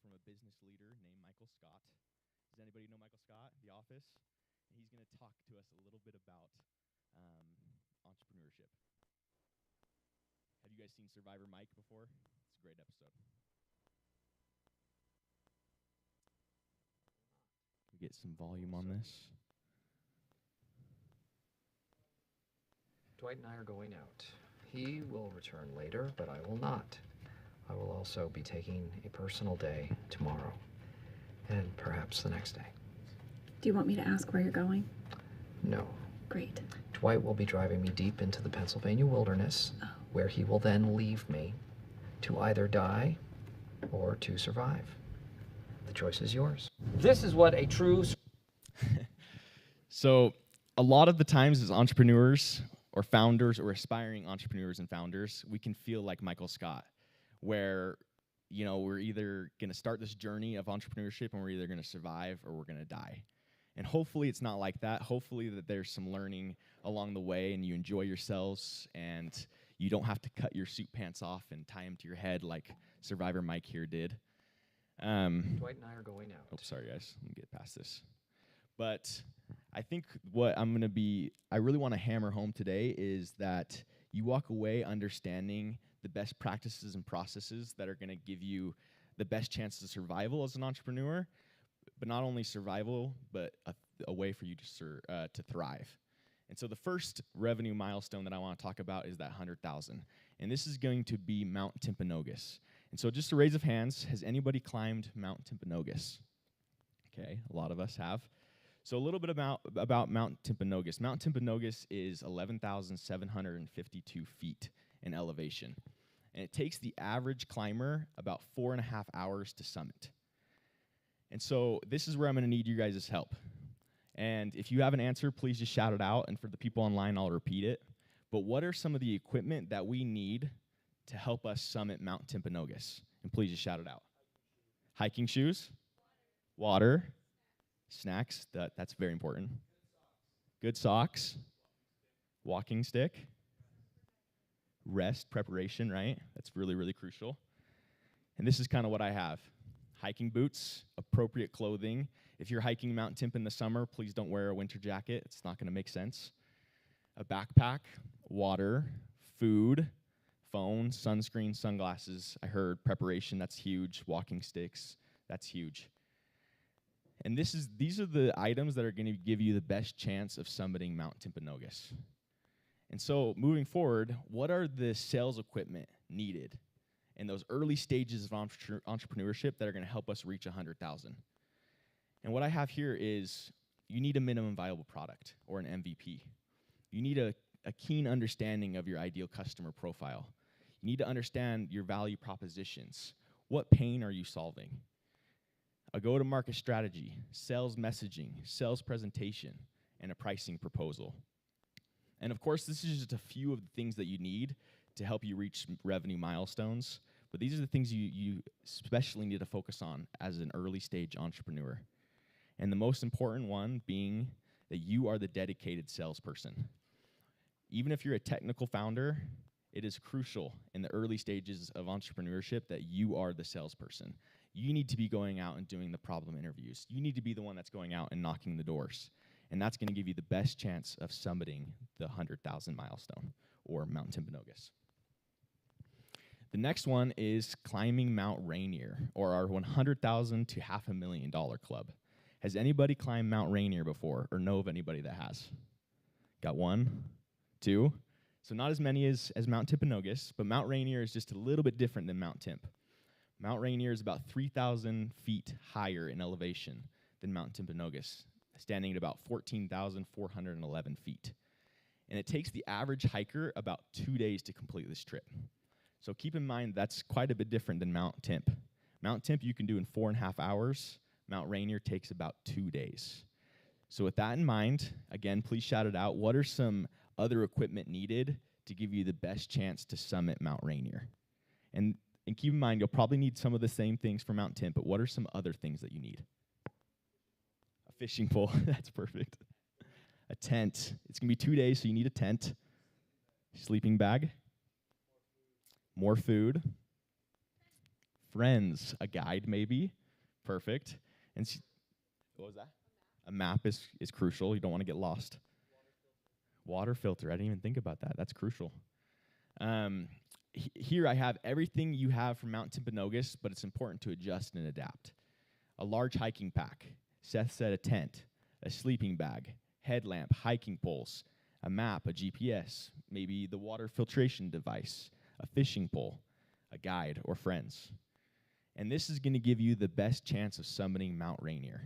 from a business leader named Michael Scott. Does anybody know Michael Scott, The Office? And he's going to talk to us a little bit about entrepreneurship. Have you guys seen Survivor Mike before? It's a great episode. Can we get some volume on this? Dwight and I are going out. He will return later, but I will not. I will also be taking a personal day tomorrow, and perhaps the next day. Do you want me to ask where you're going? No. Great. Dwight will be driving me deep into the Pennsylvania wilderness, where he will then leave me to either die or to survive. The choice is yours. This is what a true... So a lot of the times as entrepreneurs or founders or aspiring entrepreneurs and founders, we can feel like Michael Scott, where we're either going to start this journey of entrepreneurship and we're either going to survive or we're going to die. And hopefully it's not like that. Hopefully that there's some learning along the way and you enjoy yourselves and you don't have to cut your suit pants off and tie them to your head like Survivor Mike here did. Dwight and I are going out. Oh, sorry guys, let me get past this. But I think what I really want to hammer home today is that you walk away understanding the best practices and processes that are going to give you the best chance of survival as an entrepreneur, but not only survival, but a way for you to thrive. And so the first revenue milestone that I want to talk about is that 100,000. And this is going to be Mount Timpanogos. And so just a raise of hands, has anybody climbed Mount Timpanogos? Okay, a lot of us have. So a little bit about Mount Timpanogos. Mount Timpanogos is 11,752 feet in elevation. And it takes the average climber about 4.5 hours to summit. And so this is where I'm going to need you guys' help. And if you have an answer, please just shout it out. And for the people online, I'll repeat it. But what are some of the equipment that we need to help us summit Mount Timpanogos? And please just shout it out. Hiking shoes, water, snacks, that's very important. Good socks, walking stick, rest, preparation, right? That's really, really crucial. And this is kind of what I have. Hiking boots, appropriate clothing. If you're hiking Mount Timp in the summer, please don't wear a winter jacket. It's not going to make sense. A backpack, water, food, phone, sunscreen, sunglasses. I heard preparation, that's huge. Walking sticks, that's huge. And these are the items that are going to give you the best chance of summiting Mount Timpanogos. And so moving forward, what are the sales equipment needed in those early stages of entrepreneurship that are going to help us reach 100,000? And what I have here is you need a minimum viable product or an MVP. You need a keen understanding of your ideal customer profile. You need to understand your value propositions. What pain are you solving? A go-to-market strategy, sales messaging, sales presentation, and a pricing proposal. And of course, this is just a few of the things that you need to help you reach revenue milestones. But these are the things you especially need to focus on as an early stage entrepreneur. And the most important one being that you are the dedicated salesperson. Even if you're a technical founder, it is crucial in the early stages of entrepreneurship that you are the salesperson. You need to be going out and doing the problem interviews. You need to be the one that's going out and knocking the doors. And that's going to give you the best chance of summiting the 100,000 milestone or Mount Timpanogos. The next one is climbing Mount Rainier, or our $100,000 to $500,000 club. Has anybody climbed Mount Rainier before, or know of anybody that has? Got one, two. So not as many as Mount Timpanogos, but Mount Rainier is just a little bit different than Mount Timp. Mount Rainier is about 3,000 feet higher in elevation than Mount Timpanogos, standing at about 14,411 feet. And it takes the average hiker about 2 days to complete this trip. So keep in mind that's quite a bit different than Mount Timp. Mount Timp you can do in 4.5 hours. Mount Rainier takes about 2 days. So with that in mind, again, please shout it out. What are some other equipment needed to give you the best chance to summit Mount Rainier? And keep in mind, you'll probably need some of the same things for Mount Timp, but what are some other things that you need? A fishing pole, that's perfect. A tent, it's gonna be 2 days, so you need a tent. Sleeping bag. More food. friends, a guide maybe, perfect. And what was that? A map is crucial. You don't want to get lost. Water filter. I didn't even think about that. That's crucial. Here I have everything you have from Mount Timpanogos, but it's important to adjust and adapt. A large hiking pack. Seth said a tent, a sleeping bag, headlamp, hiking poles, a map, a GPS, maybe the water filtration device, a fishing pole, a guide, or friends. And this is going to give you the best chance of summiting Mount Rainier.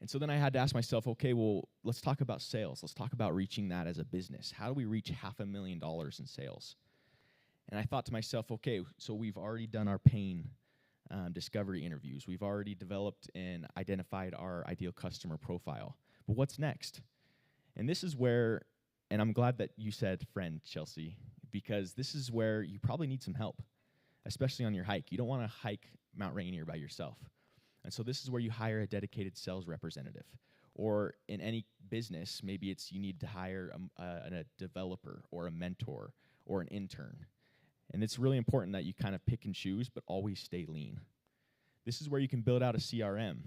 And so then I had to ask myself, okay, well, let's talk about sales. Let's talk about reaching that as a business. How do we reach $500,000 in sales? And I thought to myself, okay, so we've already done our pain discovery interviews. We've already developed and identified our ideal customer profile. But what's next? And this is where, and I'm glad that you said friend, Chelsea, because this is where you probably need some help, especially on your hike. You don't want to hike Mount Rainier by yourself. And so this is where you hire a dedicated sales representative. Or in any business, maybe it's you need to hire a developer or a mentor or an intern. And it's really important that you kind of pick and choose, but always stay lean. This is where you can build out a CRM.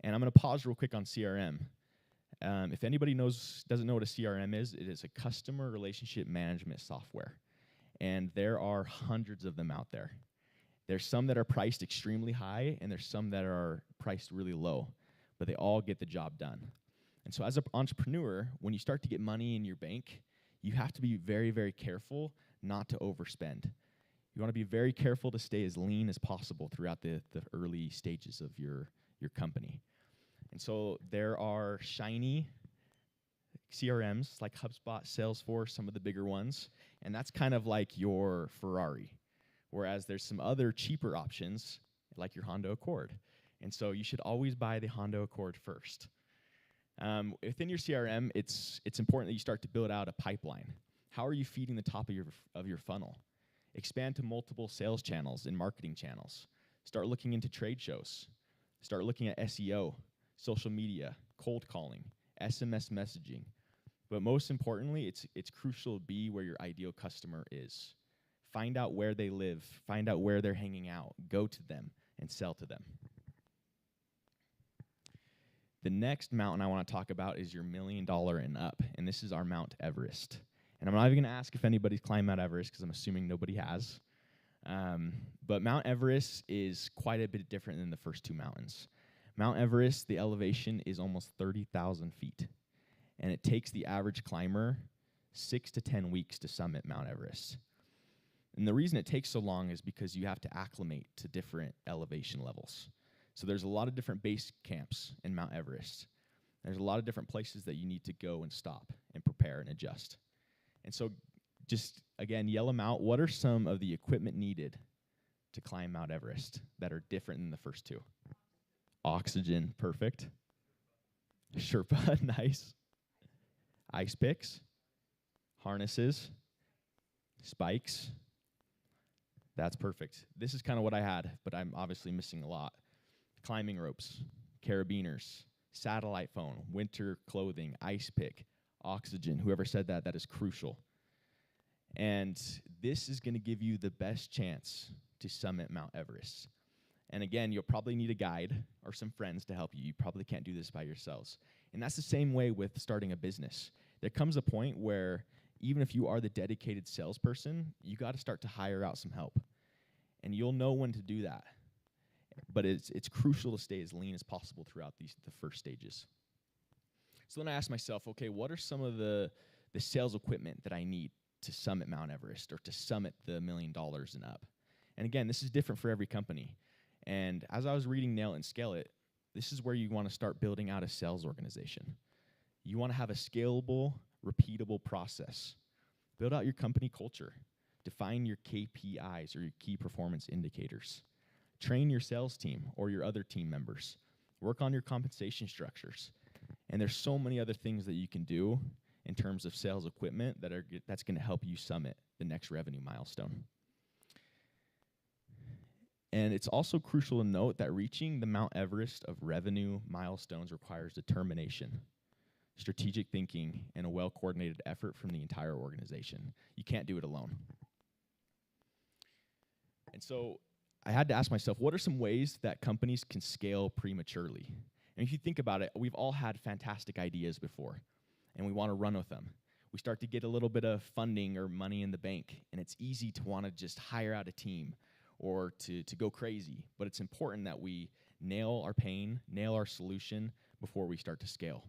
And I'm going to pause real quick on CRM. If anybody doesn't know what a CRM is, it is a customer relationship management software. And there are hundreds of them out there. There's some that are priced extremely high, and there's some that are priced really low, but they all get the job done. And so as an entrepreneur, when you start to get money in your bank, you have to be very, very careful not to overspend. You want to be very careful to stay as lean as possible throughout the early stages of your company. And so there are shiny CRMs like HubSpot, Salesforce, some of the bigger ones, and that's kind of like your Ferrari. Whereas there's some other cheaper options, like your Honda Accord. And so you should always buy the Honda Accord first. Within your CRM, it's important that you start to build out a pipeline. How are you feeding the top of your funnel? Expand to multiple sales channels and marketing channels. Start looking into trade shows. Start looking at SEO, social media, cold calling, SMS messaging. But most importantly, it's crucial to be where your ideal customer is. Find out where they live, find out where they're hanging out, go to them, and sell to them. The next mountain I want to talk about is your $1 million and up, and this is our Mount Everest. And I'm not even going to ask if anybody's climbed Mount Everest, because I'm assuming nobody has. But Mount Everest is quite a bit different than the first two mountains. Mount Everest, the elevation is almost 30,000 feet, and it takes the average climber 6 to 10 weeks to summit Mount Everest. And the reason it takes so long is because you have to acclimate to different elevation levels. So there's a lot of different base camps in Mount Everest. There's a lot of different places that you need to go and stop and prepare and adjust. And so just, again, yell them out. What are some of the equipment needed to climb Mount Everest that are different than the first two? Oxygen, perfect. Sherpa, nice. Ice picks, harnesses, spikes. That's perfect. This is kind of what I had, but I'm obviously missing a lot. Climbing ropes, carabiners, satellite phone, winter clothing, ice pick, oxygen. Whoever said that, that is crucial. And this is going to give you the best chance to summit Mount Everest. And again, you'll probably need a guide or some friends to help you. You probably can't do this by yourselves. And that's the same way with starting a business. There comes a point where even if you are the dedicated salesperson, you got to start to hire out some help. And you'll know when to do that. But it's crucial to stay as lean as possible throughout the first stages. So then I asked myself, okay, what are some of the sales equipment that I need to summit Mount Everest or to summit the $1 million and up? And again, this is different for every company. And as I was reading Nail and Scale It, this is where you want to start building out a sales organization. You want to have a scalable, repeatable process. Build out your company culture. Define your KPIs or your key performance indicators. Train your sales team or your other team members. Work on your compensation structures. And there's so many other things that you can do in terms of sales equipment that's going to help you summit the next revenue milestone. And it's also crucial to note that reaching the Mount Everest of revenue milestones requires determination, strategic thinking, and a well-coordinated effort from the entire organization. You can't do it alone. And so I had to ask myself, what are some ways that companies can scale prematurely? And if you think about it, we've all had fantastic ideas before, and we want to run with them. We start to get a little bit of funding or money in the bank, and it's easy to want to just hire out a team or to go crazy. But it's important that we nail our pain, nail our solution before we start to scale.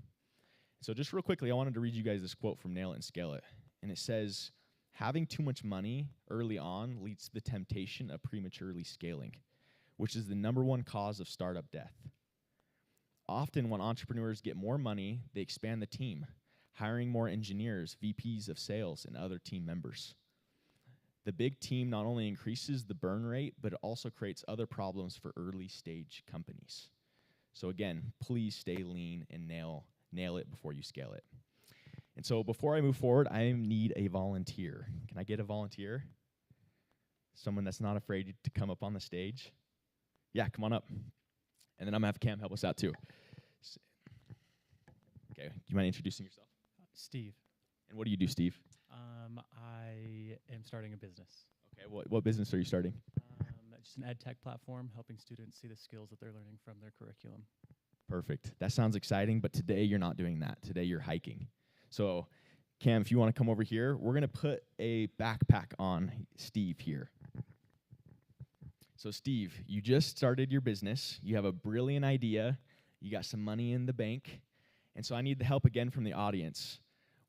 So just real quickly, I wanted to read you guys this quote from Nail It and Scale It. And it says, having too much money early on leads to the temptation of prematurely scaling, which is the #1 cause of startup death. Often when entrepreneurs get more money, they expand the team, hiring more engineers, VPs of sales, and other team members. The big team not only increases the burn rate, but it also creates other problems for early stage companies. So again, please stay lean and nail it before you scale it. And so before I move forward, I need a volunteer. Can I get a volunteer? Someone that's not afraid to come up on the stage? Yeah, come on up. And then I'm going to have Cam help us out too. Okay, do you mind introducing yourself? Steve. And what do you do, Steve? I am starting a business. Okay, what business are you starting? Just an ed tech platform helping students see the skills that they're learning from their curriculum. Perfect. That sounds exciting, but today you're not doing that. Today you're hiking. So, Cam, if you want to come over here, we're going to put a backpack on Steve here. So, Steve, you just started your business. You have a brilliant idea. You got some money in the bank. And so I need the help again from the audience.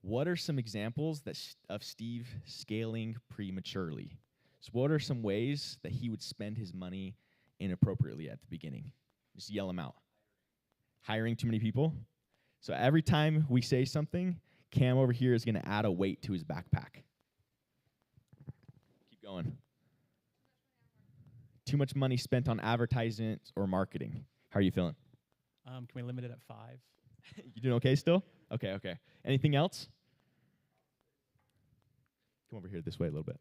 What are some examples of Steve scaling prematurely? So what are some ways that he would spend his money inappropriately at the beginning? Just yell them out. Hiring too many people. So every time we say something, Cam over here is going to add a weight to his backpack. Keep going. Too much money spent on advertisements or marketing. How are you feeling? Can we limit it at 5? You doing okay still? Okay. Anything else? Come over here this way a little bit.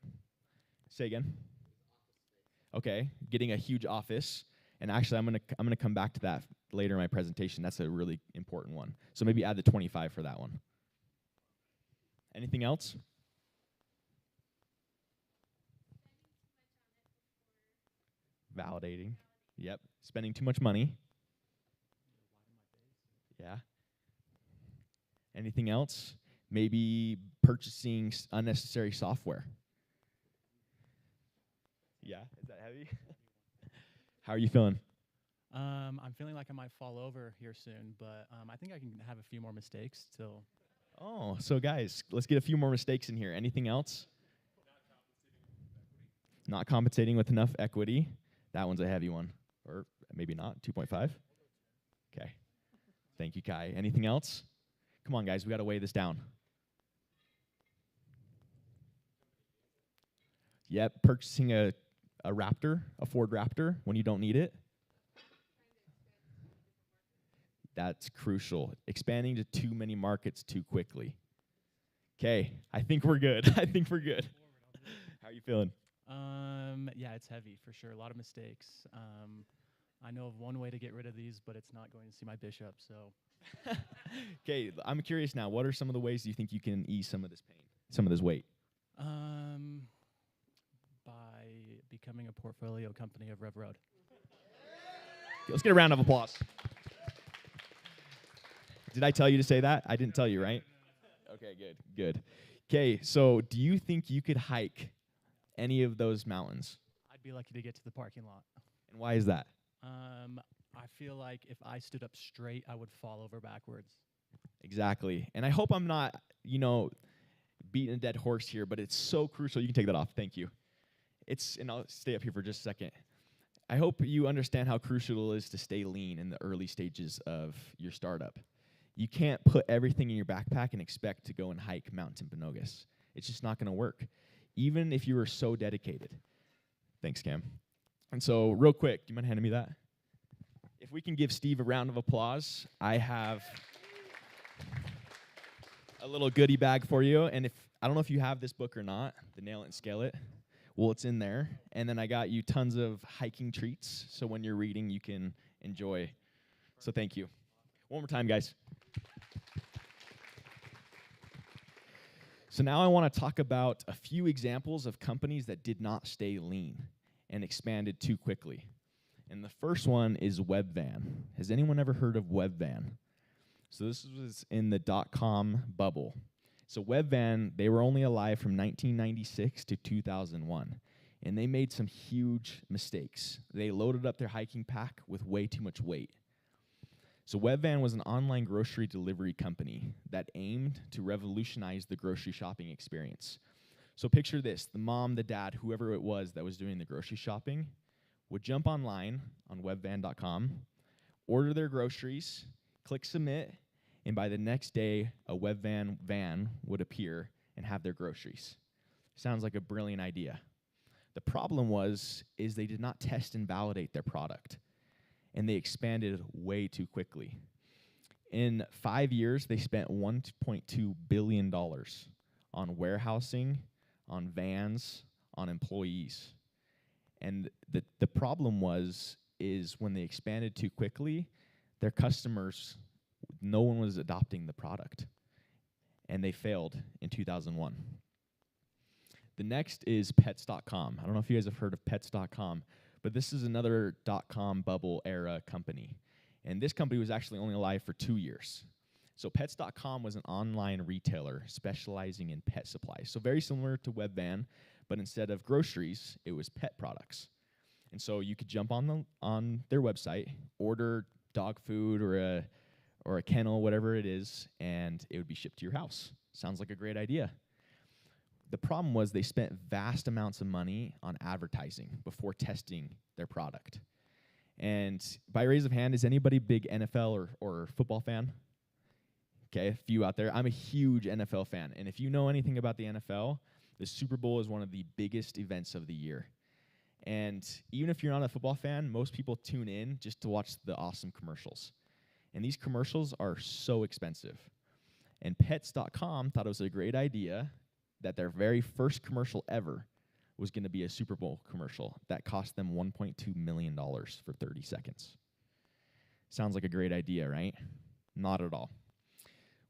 Say again. Okay, getting a huge office. And actually, I'm gonna come back to that later in my presentation. That's a really important one. So maybe add the 25 for that one. Anything else? Validating. Yep. Spending too much money. Yeah. Anything else? Maybe purchasing unnecessary software. Yeah, is that heavy? How are you feeling? I'm feeling like I might fall over here soon, but I think I can have a few more mistakes till. Oh, so guys, let's get a few more mistakes in here. Anything else? Not compensating with enough equity. That one's a heavy one. Or maybe not, 2.5. Okay. Thank you, Kai. Anything else? Come on, guys, we got to weigh this down. Yep, purchasing a Raptor, a Ford Raptor, when you don't need it. That's crucial. Expanding to too many markets too quickly. Okay, I think we're good. How are you feeling? Yeah, it's heavy for sure. A lot of mistakes. I know of one way to get rid of these, but it's not going to see my bishop, so. Okay, I'm curious now. What are some of the ways you think you can ease some of this pain, some of this weight? By becoming a portfolio company of RevRoad. Okay, let's get a round of applause. Did I tell you to say that? I didn't tell you, right? Okay, good. Okay, so do you think you could hike any of those mountains? I'd be lucky to get to the parking lot. And why is that? I feel like if I stood up straight, I would fall over backwards. Exactly. And I hope I'm not, beating a dead horse here, but it's so crucial. You can take that off. Thank you. And I'll stay up here for just a second. I hope you understand how crucial it is to stay lean in the early stages of your startup. You can't put everything in your backpack and expect to go and hike Mount Timpanogos. It's just not going to work, even if you were so dedicated. Thanks, Cam. And so, real quick, do you mind handing me that? If we can give Steve a round of applause, I have a little goodie bag for you. And I don't know if you have this book or not, the Nail It and Scale It. Well, it's in there. And then I got you tons of hiking treats, so when you're reading, you can enjoy. So thank you. One more time, guys. So now I want to talk about a few examples of companies that did not stay lean. and expanded too quickly. And the first one is Webvan. Has anyone ever heard of Webvan? So this was in the .com bubble. So Webvan, they were only alive from 1996 to 2001. And they made some huge mistakes. They loaded up their hiking pack with way too much weight. So Webvan was an online grocery delivery company that aimed to revolutionize the grocery shopping experience. So picture this, the mom, the dad, whoever it was that was doing the grocery shopping would jump online on webvan.com, order their groceries, click submit, and by the next day, a Webvan van would appear and have their groceries. Sounds like a brilliant idea. The problem is they did not test and validate their product, and they expanded way too quickly. In 5 years, they spent $1.2 billion on warehousing, on vans, on employees. And the problem is when they expanded too quickly, their customers, no one was adopting the product, and they failed in 2001. The next is Pets.com. I don't know if you guys have heard of Pets.com, but this is another .com bubble era company. And this company was actually only alive for 2 years. So Pets.com was an online retailer specializing in pet supplies. So very similar to Webvan, but instead of groceries, it was pet products. And so you could jump on their website, order dog food or a kennel, whatever it is, and it would be shipped to your house. Sounds like a great idea. The problem was they spent vast amounts of money on advertising before testing their product. And by raise of hand, is anybody big NFL or football fan? Okay, a few out there. I'm a huge NFL fan. And if you know anything about the NFL, the Super Bowl is one of the biggest events of the year. And even if you're not a football fan, most people tune in just to watch the awesome commercials. And these commercials are so expensive. And Pets.com thought it was a great idea that their very first commercial ever was going to be a Super Bowl commercial that cost them $1.2 million for 30 seconds. Sounds like a great idea, right? Not at all.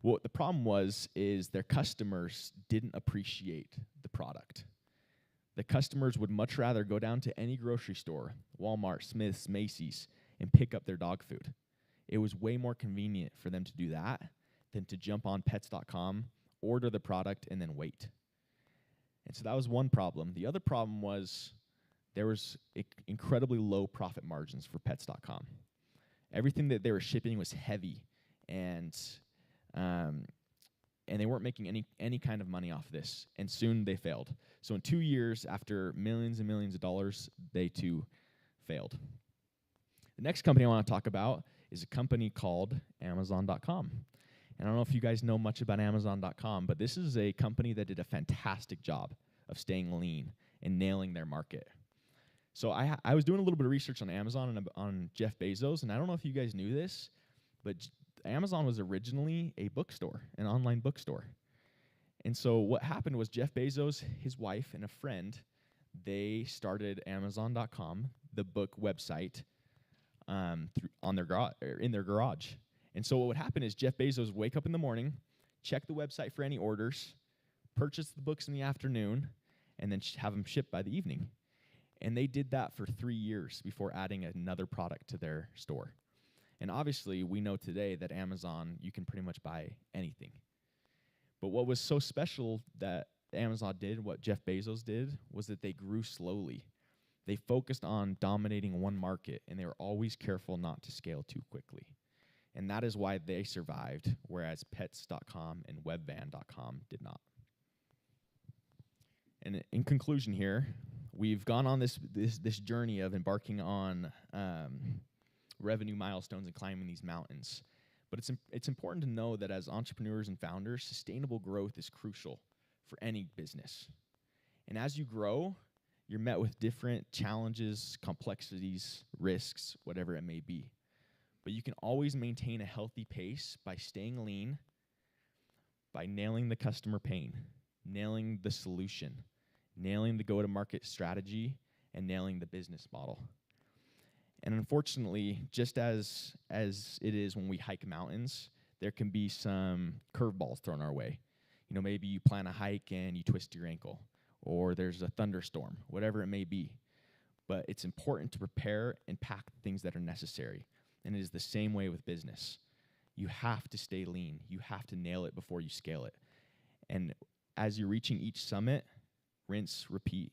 What the problem is their customers didn't appreciate the product. The customers would much rather go down to any grocery store, Walmart, Smith's, Macy's, and pick up their dog food. It was way more convenient for them to do that than to jump on Pets.com, order the product, and then wait. And so that was one problem. The other problem was there was incredibly low profit margins for Pets.com. Everything that they were shipping was heavy, and they weren't making any kind of money off this. And soon they failed. So in 2 years, after millions and millions of dollars, they too failed. The next company I want to talk about is a company called Amazon.com. And I don't know if you guys know much about Amazon.com, but this is a company that did a fantastic job of staying lean and nailing their market. So I was doing a little bit of research on Amazon and on Jeff Bezos, and I don't know if you guys knew this, but Amazon was originally a bookstore, an online bookstore. And so what happened was Jeff Bezos, his wife, and a friend, they started Amazon.com, the book website, in their garage. And so what would happen is Jeff Bezos would wake up in the morning, check the website for any orders, purchase the books in the afternoon, and then have them shipped by the evening. And they did that for 3 years before adding another product to their store. And obviously, we know today that Amazon, you can pretty much buy anything. But what was so special that Amazon did, what Jeff Bezos did, was that they grew slowly. They focused on dominating one market, and they were always careful not to scale too quickly. And that is why they survived, whereas Pets.com and Webvan.com did not. And in conclusion here, we've gone on this journey of embarking on revenue milestones and climbing these mountains. But it's important to know that as entrepreneurs and founders, sustainable growth is crucial for any business. And as you grow, you're met with different challenges, complexities, risks, whatever it may be. But you can always maintain a healthy pace by staying lean, by nailing the customer pain, nailing the solution, nailing the go-to-market strategy, and nailing the business model. And unfortunately, just as it is when we hike mountains, there can be some curveballs thrown our way. You know, maybe you plan a hike and you twist your ankle, or there's a thunderstorm, whatever it may be. but it's important to prepare and pack things that are necessary. And it is the same way with business. You have to stay lean. You have to nail it before you scale it. And as you're reaching each summit, rinse, repeat,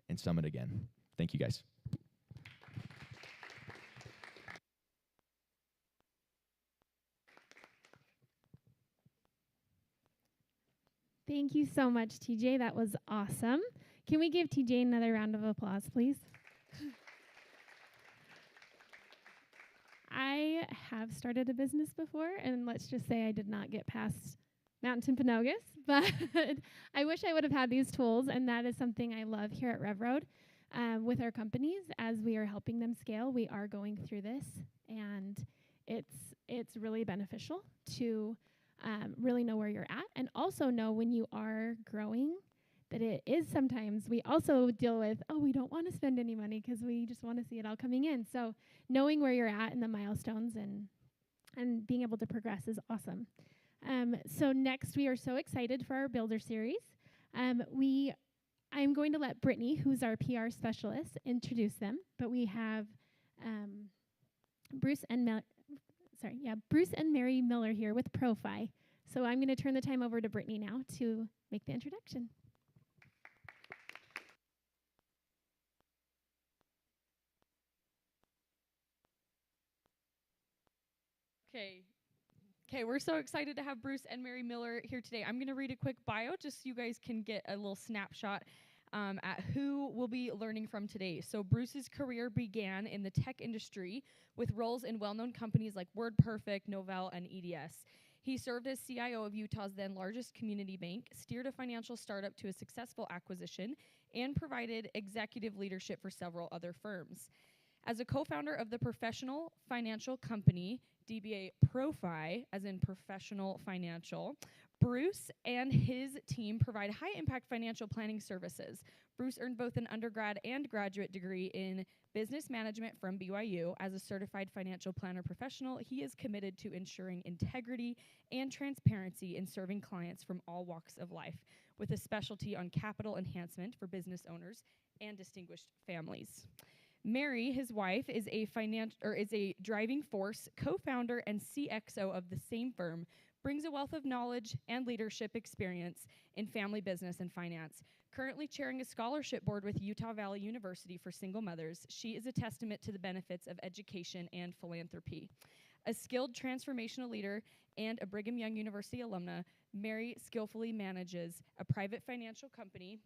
and summit again. Thank you, guys. Thank you so much, TJ. That was awesome. Can we give TJ another round of applause, please? I have started a business before, and let's just say I did not get past Mount Timpanogos, but I wish I would have had these tools, and that is something I love here at RevRoad. With our companies, as we are helping them scale, we are going through this, and it's really beneficial to really know where you're at, and also know when you are growing that it is sometimes we also deal with, oh, we don't want to spend any money because we just want to see it all coming in. So knowing where you're at in the milestones and being able to progress is awesome. So next, we are so excited for our Builder series. I'm going to let Brittany, who's our PR specialist, introduce them. But we have Bruce and Mary Miller here with ProFi. So I'm going to turn the time over to Brittany now to make the introduction. Okay, we're so excited to have Bruce and Mary Miller here today. I'm going to read a quick bio just so you guys can get a little snapshot at who we'll be learning from today. So Bruce's career began in the tech industry with roles in well-known companies like WordPerfect, Novell, and EDS. He served as CIO of Utah's then largest community bank, steered a financial startup to a successful acquisition, and provided executive leadership for several other firms. As a co-founder of the professional financial company, DBA ProFi, as in professional financial, Bruce and his team provide high-impact financial planning services. Bruce earned both an undergrad and graduate degree in business management from BYU. As a certified financial planner professional, he is committed to ensuring integrity and transparency in serving clients from all walks of life, with a specialty on capital enhancement for business owners and distinguished families. Mary, his wife, is a driving force, co-founder and CXO of the same firm, brings a wealth of knowledge and leadership experience in family business and finance. Currently chairing a scholarship board with Utah Valley University for single mothers, she is a testament to the benefits of education and philanthropy. A skilled transformational leader and a Brigham Young University alumna, Mary skillfully manages a private financial company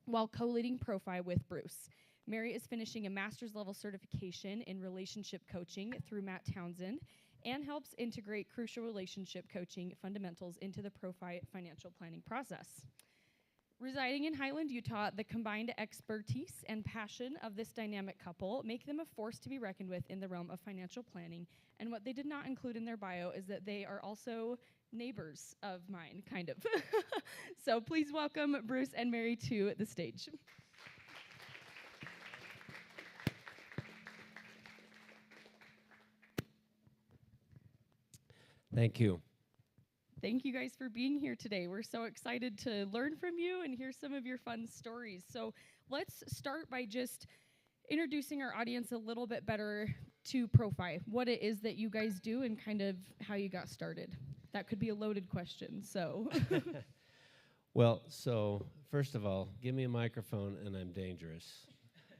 while co-leading ProFi with Bruce. Mary is finishing a master's level certification in relationship coaching through Matt Townsend and helps integrate crucial relationship coaching fundamentals into the ProFi financial planning process. Residing in Highland, Utah, the combined expertise and passion of this dynamic couple make them a force to be reckoned with in the realm of financial planning. And what they did not include in their bio is that they are also neighbors of mine, kind of. So please welcome Bruce and Mary to the stage. Thank you. Thank you guys for being here today. We're so excited to learn from you and hear some of your fun stories. So let's start by just introducing our audience a little bit better to ProFi, what it is that you guys do and kind of how you got started. That could be a loaded question, so. Well, so first of all, give me a microphone and I'm dangerous.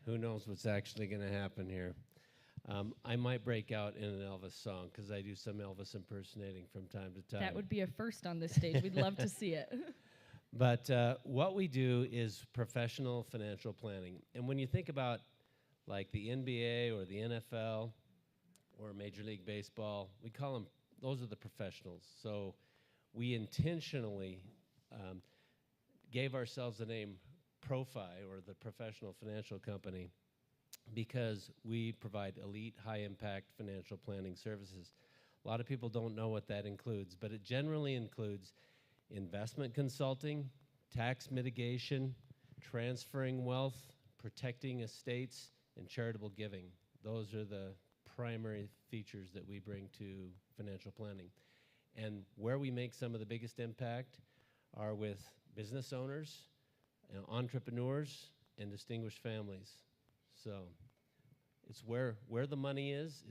Who knows what's actually going to happen here. I might break out in an Elvis song because I do some Elvis impersonating from time to time. That would be a first on this stage. We'd love to see it. But what we do is professional financial planning. And when you think about like the NBA or the NFL or Major League Baseball, we call them, those are the professionals. So we intentionally gave ourselves the name ProFi, or the Professional Financial Company, because we provide elite, high-impact financial planning services. A lot of people don't know what that includes, but it generally includes investment consulting, tax mitigation, transferring wealth, protecting estates, and charitable giving. Those are the primary features that we bring to financial planning. And where we make some of the biggest impact are with business owners, entrepreneurs, and distinguished families. So it's where the money is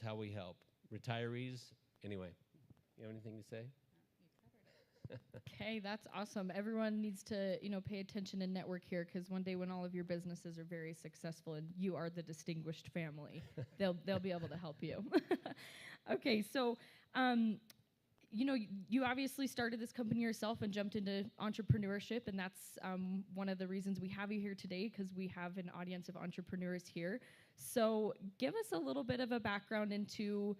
how we help. Retirees, anyway. You have anything to say? Okay, that's awesome. Everyone needs to, pay attention and network here, because one day when all of your businesses are very successful and you are the distinguished family, they'll be able to help you. Okay, so you obviously started this company yourself and jumped into entrepreneurship, and that's one of the reasons we have you here today, because we have an audience of entrepreneurs here. So give us a little bit of a background into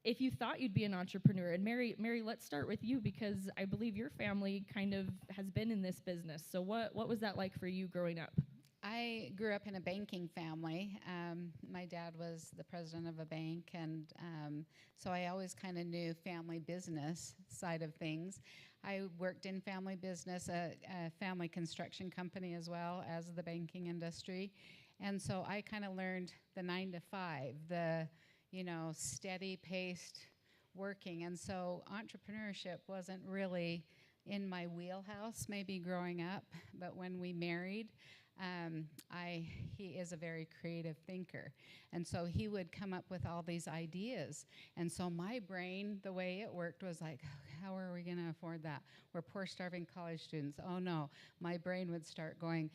if you thought you'd be an entrepreneur. And Mary, let's start with you, because I believe your family kind of has been in this business. So what was that like for you growing up? I grew up in a banking family. My dad was the president of a bank, and so I always kind of knew family business side of things. I worked in family business, a family construction company, as well as the banking industry. And so I kind of learned the 9 to 5, the steady-paced working. And so entrepreneurship wasn't really in my wheelhouse maybe growing up, but when we married, he is a very creative thinker. And so he would come up with all these ideas. And so my brain, the way it worked was like, how are we going to afford that? We're poor, starving college students. Oh, no. My brain would start going,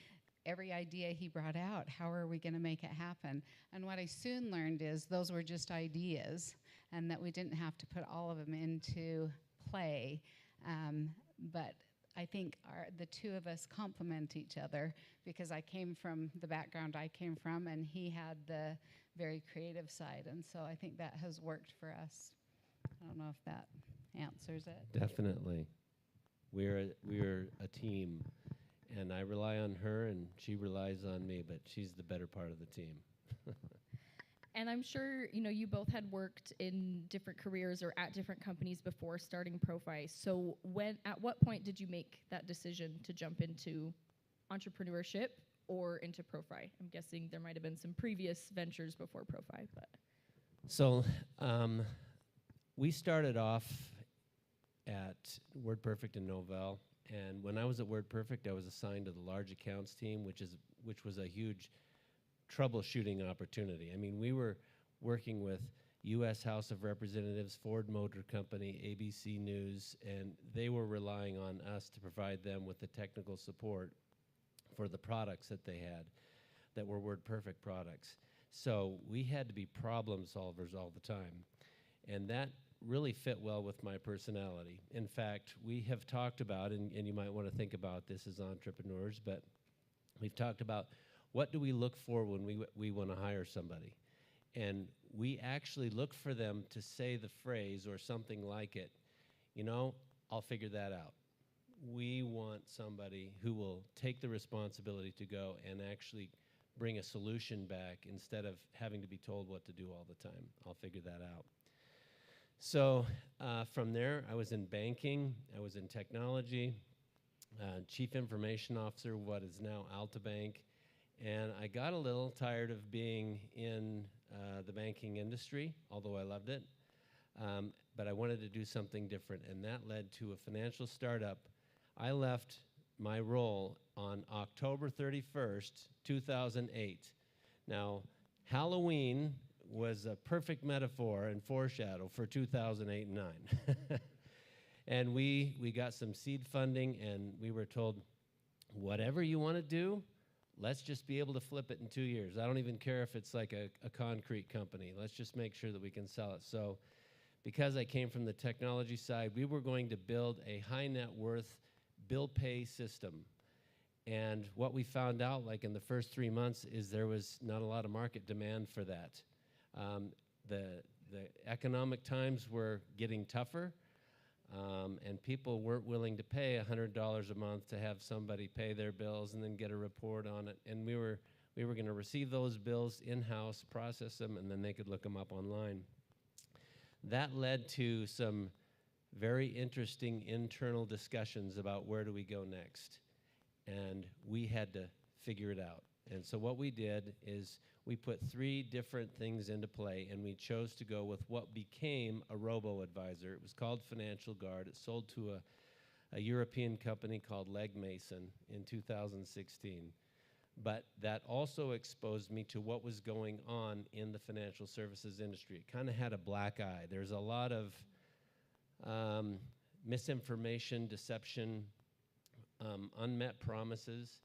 every idea he brought out, how are we going to make it happen? And what I soon learned is those were just ideas, and that we didn't have to put all of them into play. But I think the two of us complement each other, because I came from the background I came from, and he had the very creative side. And so I think that has worked for us. I don't know if that answers it. Definitely. We're a team. And I rely on her, and she relies on me, but she's the better part of the team. And I'm sure, you both had worked in different careers or at different companies before starting ProFi. So at what point did you make that decision to jump into entrepreneurship or into ProFi? I'm guessing there might have been some previous ventures before ProFi, but. So we started off at WordPerfect in Novell. And when I was at WordPerfect, I was assigned to the large accounts team, which was a huge troubleshooting opportunity. I mean, we were working with U.S. House of Representatives, Ford Motor Company, ABC News, and they were relying on us to provide them with the technical support for the products that they had that were WordPerfect products. So we had to be problem solvers all the time. And that really fit well with my personality. In fact, we have talked about, and you might want to think about this as entrepreneurs, but we've talked about what do we look for when we want to hire somebody. And we actually look for them to say the phrase or something like it, I'll figure that out. We want somebody who will take the responsibility to go and actually bring a solution back instead of having to be told what to do all the time. I'll figure that out. So from there, I was in banking, I was in technology, chief information officer, what is now Altabank, and I got a little tired of being in the banking industry, although I loved it, but I wanted to do something different, and that led to a financial startup. I left my role on October 31st, 2008. Now, Halloween was a perfect metaphor and foreshadow for 2008 and 9. And we got some seed funding, and we were told, whatever you want to do, let's just be able to flip it in 2 years. I don't even care if it's like a concrete company. Let's just make sure that we can sell it. So because I came from the technology side, we were going to build a high net worth bill pay system. And what we found out, like in the first 3 months, is there was not a lot of market demand for that. The economic times were getting tougher, and people weren't willing to pay $100 a month to have somebody pay their bills and then get a report on it. And we were going to receive those bills in-house, process them, and then they could look them up online. That led to some very interesting internal discussions about where do we go next. And we had to figure it out. And so what we did is we put 3 different things into play, and we chose to go with what became a robo-advisor. It was called Financial Guard. It sold to a European company called Legg Mason in 2016. but that also exposed me to what was going on in the financial services industry. It kind of had a black eye. There's a lot of misinformation, deception, unmet promises,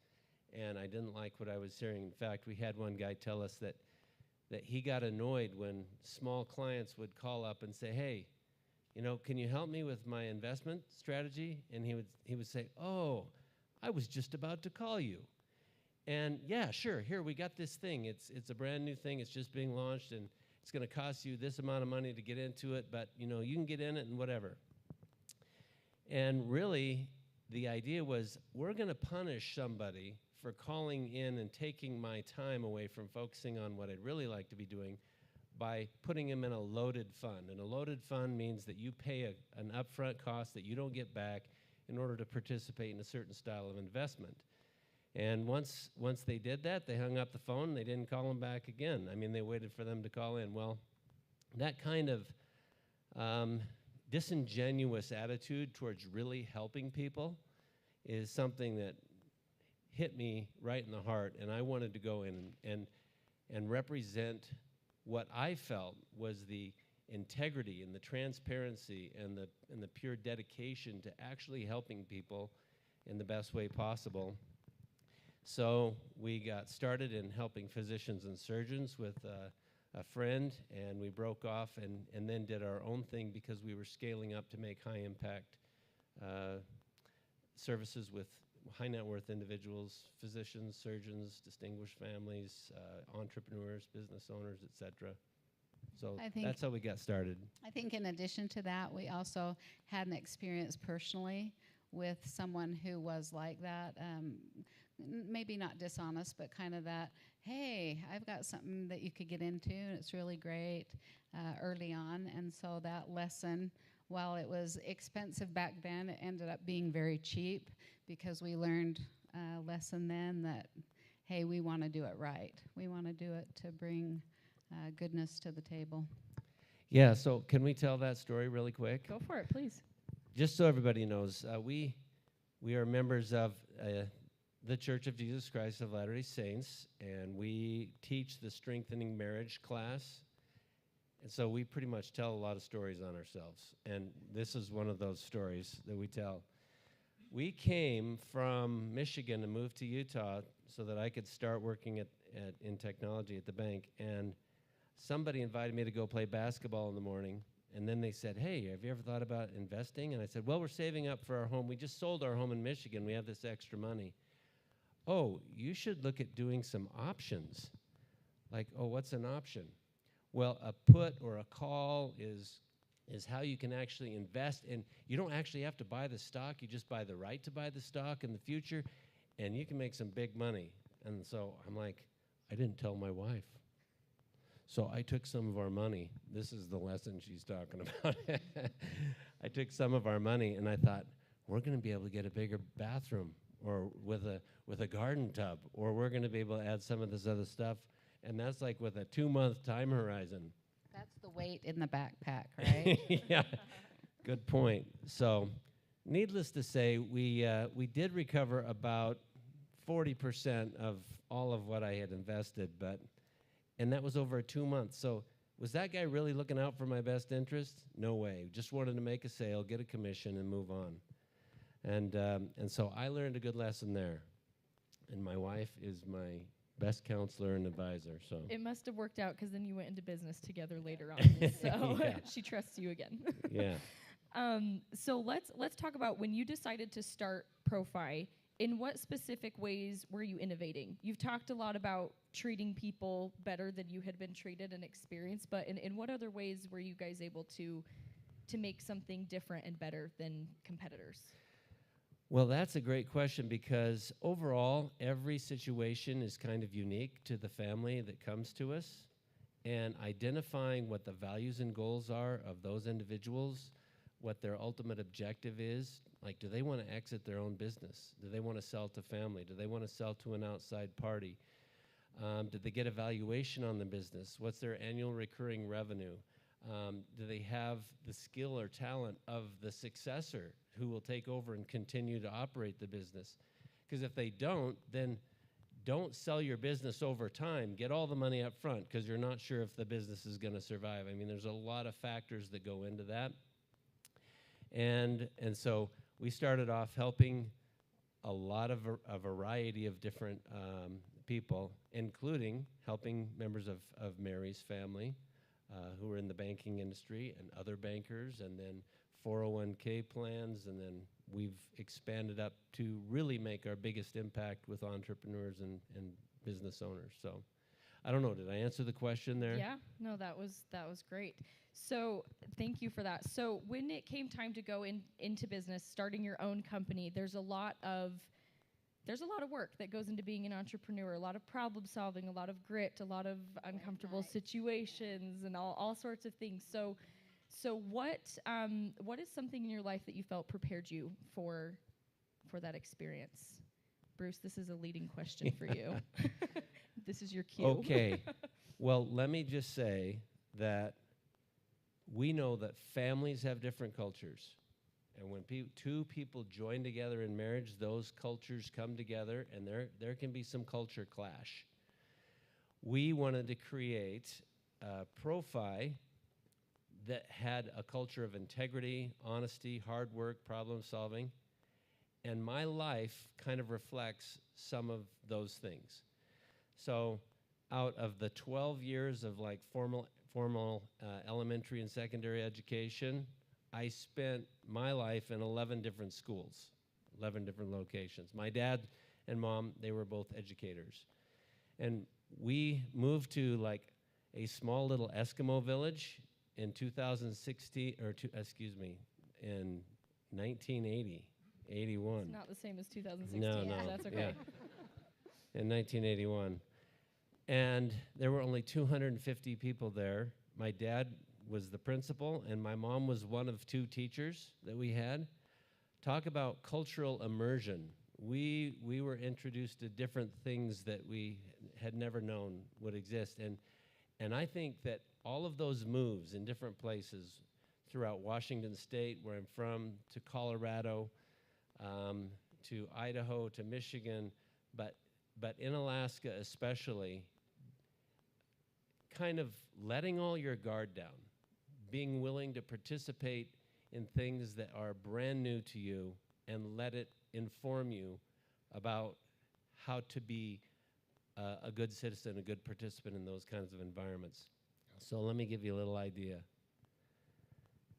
and I didn't like what I was hearing. In fact, we had one guy tell us that he got annoyed when small clients would call up and say, hey, you know, can you help me with my investment strategy? And he would say, oh, I was just about to call you. And yeah, sure, here, we got this thing. It's a brand new thing. It's just being launched, and it's going to cost you this amount of money to get into it, but, you know, you can get in it and whatever. And really, the idea was, we're going to punish somebody for calling in and taking my time away from focusing on what I'd really like to be doing by putting him in a loaded fund. And a loaded fund means that you pay an upfront cost that you don't get back in order to participate in a certain style of investment. And once they did that, they hung up the phone, and they didn't call him back again. I mean, they waited for them to call in. Well, that kind of disingenuous attitude towards really helping people is something that hit me right in the heart, and I wanted to go in and represent what I felt was the integrity and the transparency and the pure dedication to actually helping people in the best way possible. So we got started in helping physicians and surgeons with a friend, and we broke off and then did our own thing because we were scaling up to make high impact services with high net worth individuals, physicians, surgeons, distinguished families, entrepreneurs, business owners, etc. So that's how we got started. I think in addition to that, we also had an experience personally with someone who was like that, maybe not dishonest, but kind of that, hey, I've got something that you could get into, and it's really great early on. And so that lesson, while it was expensive back then, it ended up being very cheap because we learned a lesson then that, hey, we want to do it right. We want to do it to bring goodness to the table. Yeah, so can we tell that story really quick? Go for it, please. Just so everybody knows, we are members of the Church of Jesus Christ of Latter-day Saints, and we teach the Strengthening Marriage class. And so we pretty much tell a lot of stories on ourselves, and this is one of those stories that we tell. We came from Michigan and moved to Utah so that I could start working in technology at the bank, and somebody invited me to go play basketball in the morning, and then they said, hey, have you ever thought about investing? And I said, well, we're saving up for our home. We just sold our home in Michigan. We have this extra money. Oh, you should look at doing some options. Like, oh, what's an option? Well, a put or a call is how you can actually invest, and you don't actually have to buy the stock. You just buy the right to buy the stock in the future, and you can make some big money. And so I'm like, I didn't tell my wife. So I took some of our money. This is the lesson she's talking about. I took some of our money, and I thought, we're going to be able to get a bigger bathroom or with a garden tub, or we're going to be able to add some of this other stuff. And that's like with a 2-month time horizon. That's the weight in the backpack, right? Yeah, good point. So needless to say, we did recover about 40% of all of what I had invested, and that was over 2 months. So was that guy really looking out for my best interest? No way. Just wanted to make a sale, get a commission, and move on. And so I learned a good lesson there. And my wife is my best counselor and advisor. So it must have worked out because then you went into business together later on. So she trusts you again. Yeah. So let's talk about when you decided to start ProFi. In what specific ways were you innovating? You've talked a lot about treating people better than you had been treated and experienced, but in what other ways were you guys able to make something different and better than competitors? Well, that's a great question because overall, every situation is kind of unique to the family that comes to us. And identifying what the values and goals are of those individuals, what their ultimate objective is, like do they want to exit their own business? Do they want to sell to family? Do they want to sell to an outside party? Did they get a valuation on the business? What's their annual recurring revenue? Do they have the skill or talent of the successor who will take over and continue to operate the business? Because if they don't, then don't sell your business over time. Get all the money up front because you're not sure if the business is going to survive. I mean, there's a lot of factors that go into that. And so we started off helping a lot of a variety of different people, including helping members of Mary's family who were in the banking industry and other bankers, and then 401k plans, and then we've expanded up to really make our biggest impact with entrepreneurs and business owners. So I don't know, did I answer the question there? Yeah, no, that was great. So thank you for that. So when it came time to go into business, starting your own company, there's a lot of work that goes into being an entrepreneur, a lot of problem solving, a lot of grit, a lot of uncomfortable situations, and all sorts of things. So what is something in your life that you felt prepared you for that experience? Bruce, this is a leading question for you. This is your cue. Okay. Well, let me just say that we know that families have different cultures. And when two people join together in marriage, those cultures come together, and there can be some culture clash. We wanted to create ProFi that had a culture of integrity, honesty, hard work, problem solving, and my life kind of reflects some of those things. So out of the 12 years of like formal elementary and secondary education, I spent my life in 11 different schools, 11 different locations. My dad and mom, they were both educators. And we moved to like a small little Eskimo village in 2016, in 1980, 81. It's not the same as 2016. No, That's okay. Yeah. In 1981. And there were only 250 people there. My dad was the principal, and my mom was one of 2 teachers that we had. Talk about cultural immersion. We were introduced to different things that we had never known would exist. And I think that all of those moves in different places throughout Washington State, where I'm from, to Colorado, to Idaho, to Michigan, but in Alaska especially, kind of letting all your guard down, being willing to participate in things that are brand new to you and let it inform you about how to be a good citizen, a good participant in those kinds of environments. So let me give you a little idea.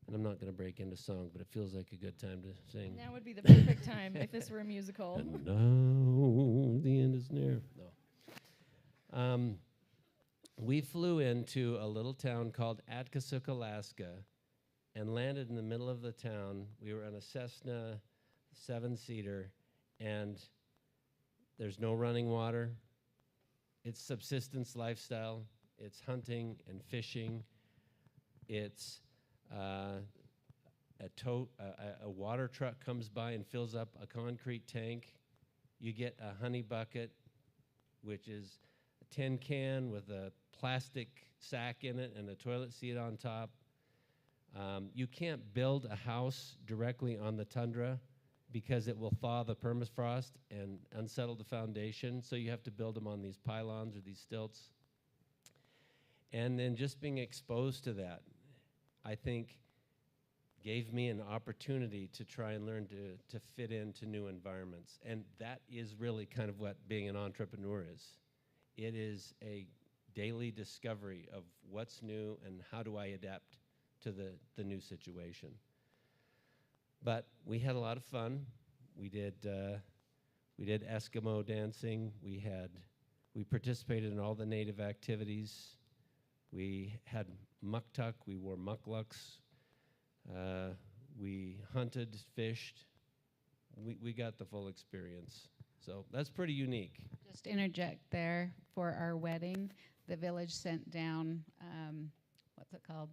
And I'm not going to break into song, but it feels like a good time to sing. Now would be the perfect time if this were a musical. And now the end is near. No. We flew into a little town called Atkasuk, Alaska, and landed in the middle of the town. We were on a Cessna 7-seater, and there's no running water. It's subsistence lifestyle. It's hunting and fishing. It's a water truck comes by and fills up a concrete tank. You get a honey bucket, which is a tin can with a plastic sack in it and a toilet seat on top. You can't build a house directly on the tundra because it will thaw the permafrost and unsettle the foundation, so you have to build them on these pylons or these stilts. And then just being exposed to that, I think, gave me an opportunity to try and learn to fit into new environments. And that is really kind of what being an entrepreneur is. It is a daily discovery of what's new and how do I adapt to the new situation. But we had a lot of fun. We did Eskimo dancing. We participated in all the native activities. We had muktuk. We wore mukluks. We hunted, fished. We got the full experience. So that's pretty unique. Just interject there for our wedding. The village sent down, what's it called?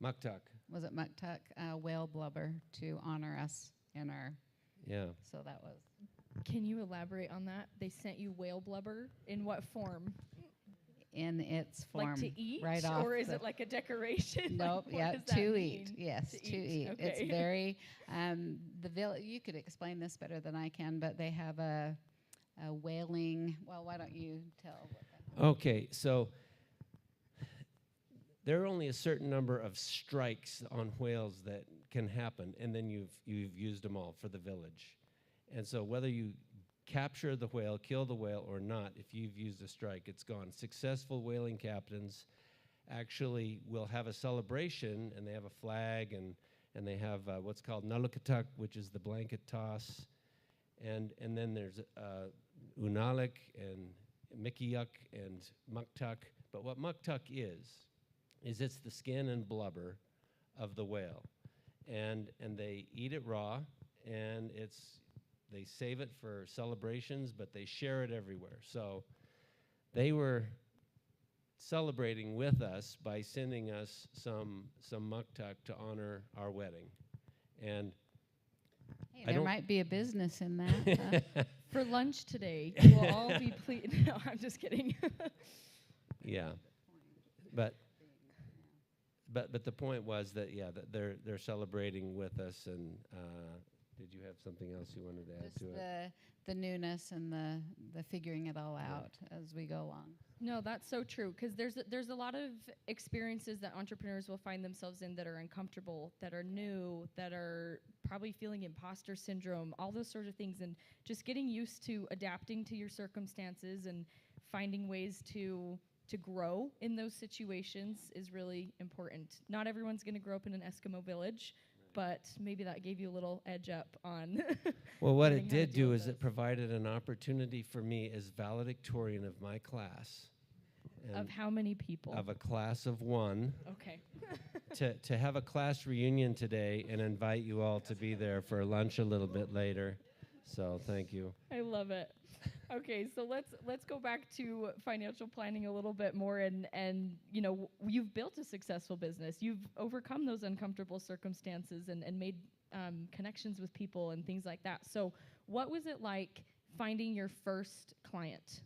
Muktuk. Was it muktuk? Whale blubber to honor us in our. Yeah. So that was. Can you elaborate on that? They sent you whale blubber in what form? In its form. Like to eat? Right off. Or is it like a decoration? Nope. Like, Yeah, what does that to mean? eat. Yes, to eat. Okay. It's very. The village. You could explain this better than I can, but they have a whaling. Well, why don't you tell what that Okay, so there are only a certain number of strikes on whales that can happen, and then you've used them all for the village. And so whether you capture the whale, kill the whale or not, if you've used a strike, it's gone. Successful whaling captains actually will have a celebration, and they have a flag, and they have what's called Nalukattuk, which is the blanket toss, and then there's Unalik and Mikiyuk and Muktuk. But what Muktuk is it's the skin and blubber of the whale, and they eat it raw, and they save it for celebrations, but they share it everywhere. So they were celebrating with us by sending us some muktuk to honor our wedding. And Hey, there might be a business in that. For lunch today, you will all be pleased. No, I'm just kidding. yeah, but the point was that that they're celebrating with us. And did you have something else you wanted to add Just to it? the newness and the figuring it all out as we go along. No, that's so true, because there's a lot of experiences that entrepreneurs will find themselves in that are uncomfortable, that are new, that are probably feeling imposter syndrome, all those sorts of things, and just getting used to adapting to your circumstances and finding ways to grow in those situations is really important. Not everyone's going to grow up in an Eskimo village, but maybe that gave you a little edge up on. Well, what learning it how to did deal do with is it provided an opportunity for me as valedictorian of my class. Of how many people? Of a class of 1. Okay. to have a class reunion today and invite you all to be there for lunch a little bit later. So thank you. I love it. Okay, so let's go back to financial planning a little bit more, and you've built a successful business. You've overcome those uncomfortable circumstances and made connections with people and things like that. So what was it like finding your first client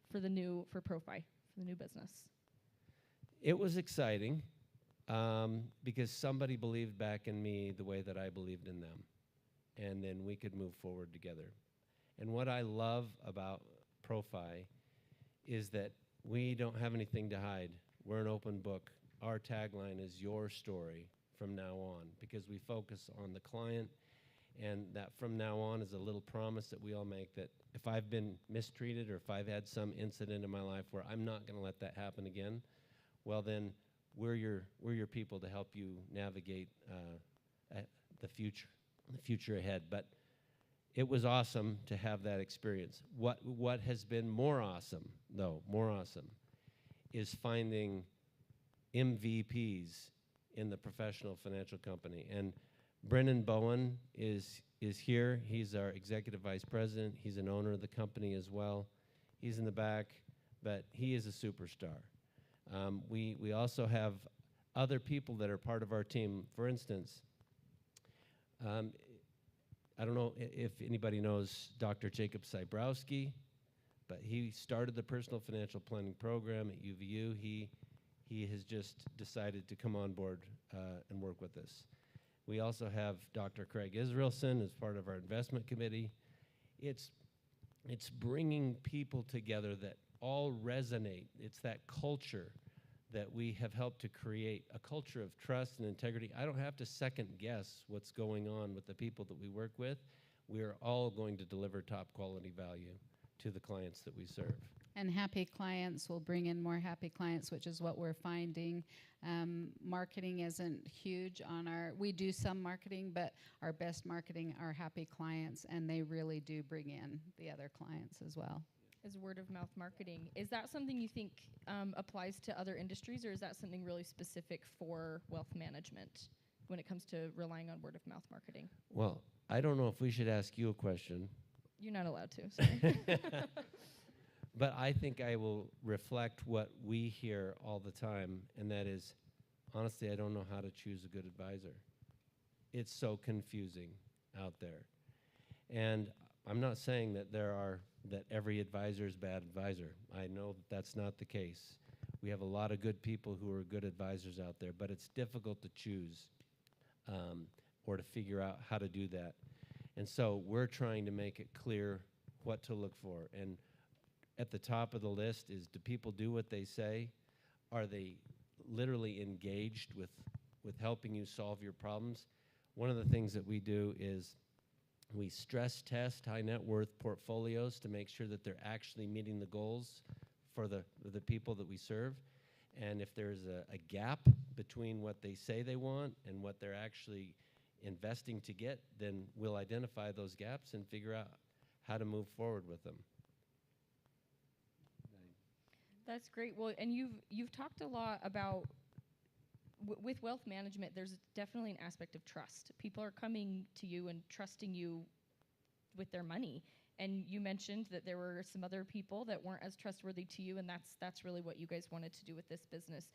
for ProFi, for the new business? It was exciting because somebody believed back in me the way that I believed in them, and then we could move forward together. And what I love about ProFi is that we don't have anything to hide. We're an open book. Our tagline is your story from now on, because we focus on the client, and that from now on is a little promise that we all make, that if I've been mistreated or if I've had some incident in my life where I'm not going to let that happen again, well then we're your people to help you navigate the future ahead. But it was awesome to have that experience. What has been more awesome, is finding MVPs in the professional financial company. And Brennan Bowen is here. He's our executive vice president. He's an owner of the company as well. He's in the back, but he is a superstar. We also have other people that are part of our team. For instance, I don't know if anybody knows Dr. Jacob Cybrowski, but he started the personal financial planning program at UVU. He has just decided to come on board and work with us. We also have Dr. Craig Israelson as part of our investment committee. It's bringing people together that all resonate. It's that culture that we have helped to create, a culture of trust and integrity. I don't have to second guess what's going on with the people that we work with. We are all going to deliver top quality value to the clients that we serve. And happy clients will bring in more happy clients, which is what we're finding. Marketing isn't huge on we do some marketing, but our best marketing are happy clients, and they really do bring in the other clients as well. As word of mouth marketing, is that something you think applies to other industries, or is that something really specific for wealth management when it comes to relying on word of mouth marketing? Well, I don't know if we should ask you a question. You're not allowed to, sorry. But I think I will reflect what we hear all the time, and that is, honestly, I don't know how to choose a good advisor. It's so confusing out there. And I'm not saying that that every advisor is a bad advisor. I know that that's not the case. We have a lot of good people who are good advisors out there, but it's difficult to choose or to figure out how to do that. And so we're trying to make it clear what to look for. And at the top of the list is, do people do what they say? Are they literally engaged with helping you solve your problems? One of the things that we do is we stress test high net worth portfolios to make sure that they're actually meeting the goals for the people that we serve. And if there's a gap between what they say they want and what they're actually investing to get, then we'll identify those gaps and figure out how to move forward with them. That's great. Well, and you've talked a lot about with wealth management. There's definitely an aspect of trust. People are coming to you and trusting you with their money. And you mentioned that there were some other people that weren't as trustworthy to you, and that's really what you guys wanted to do with this business.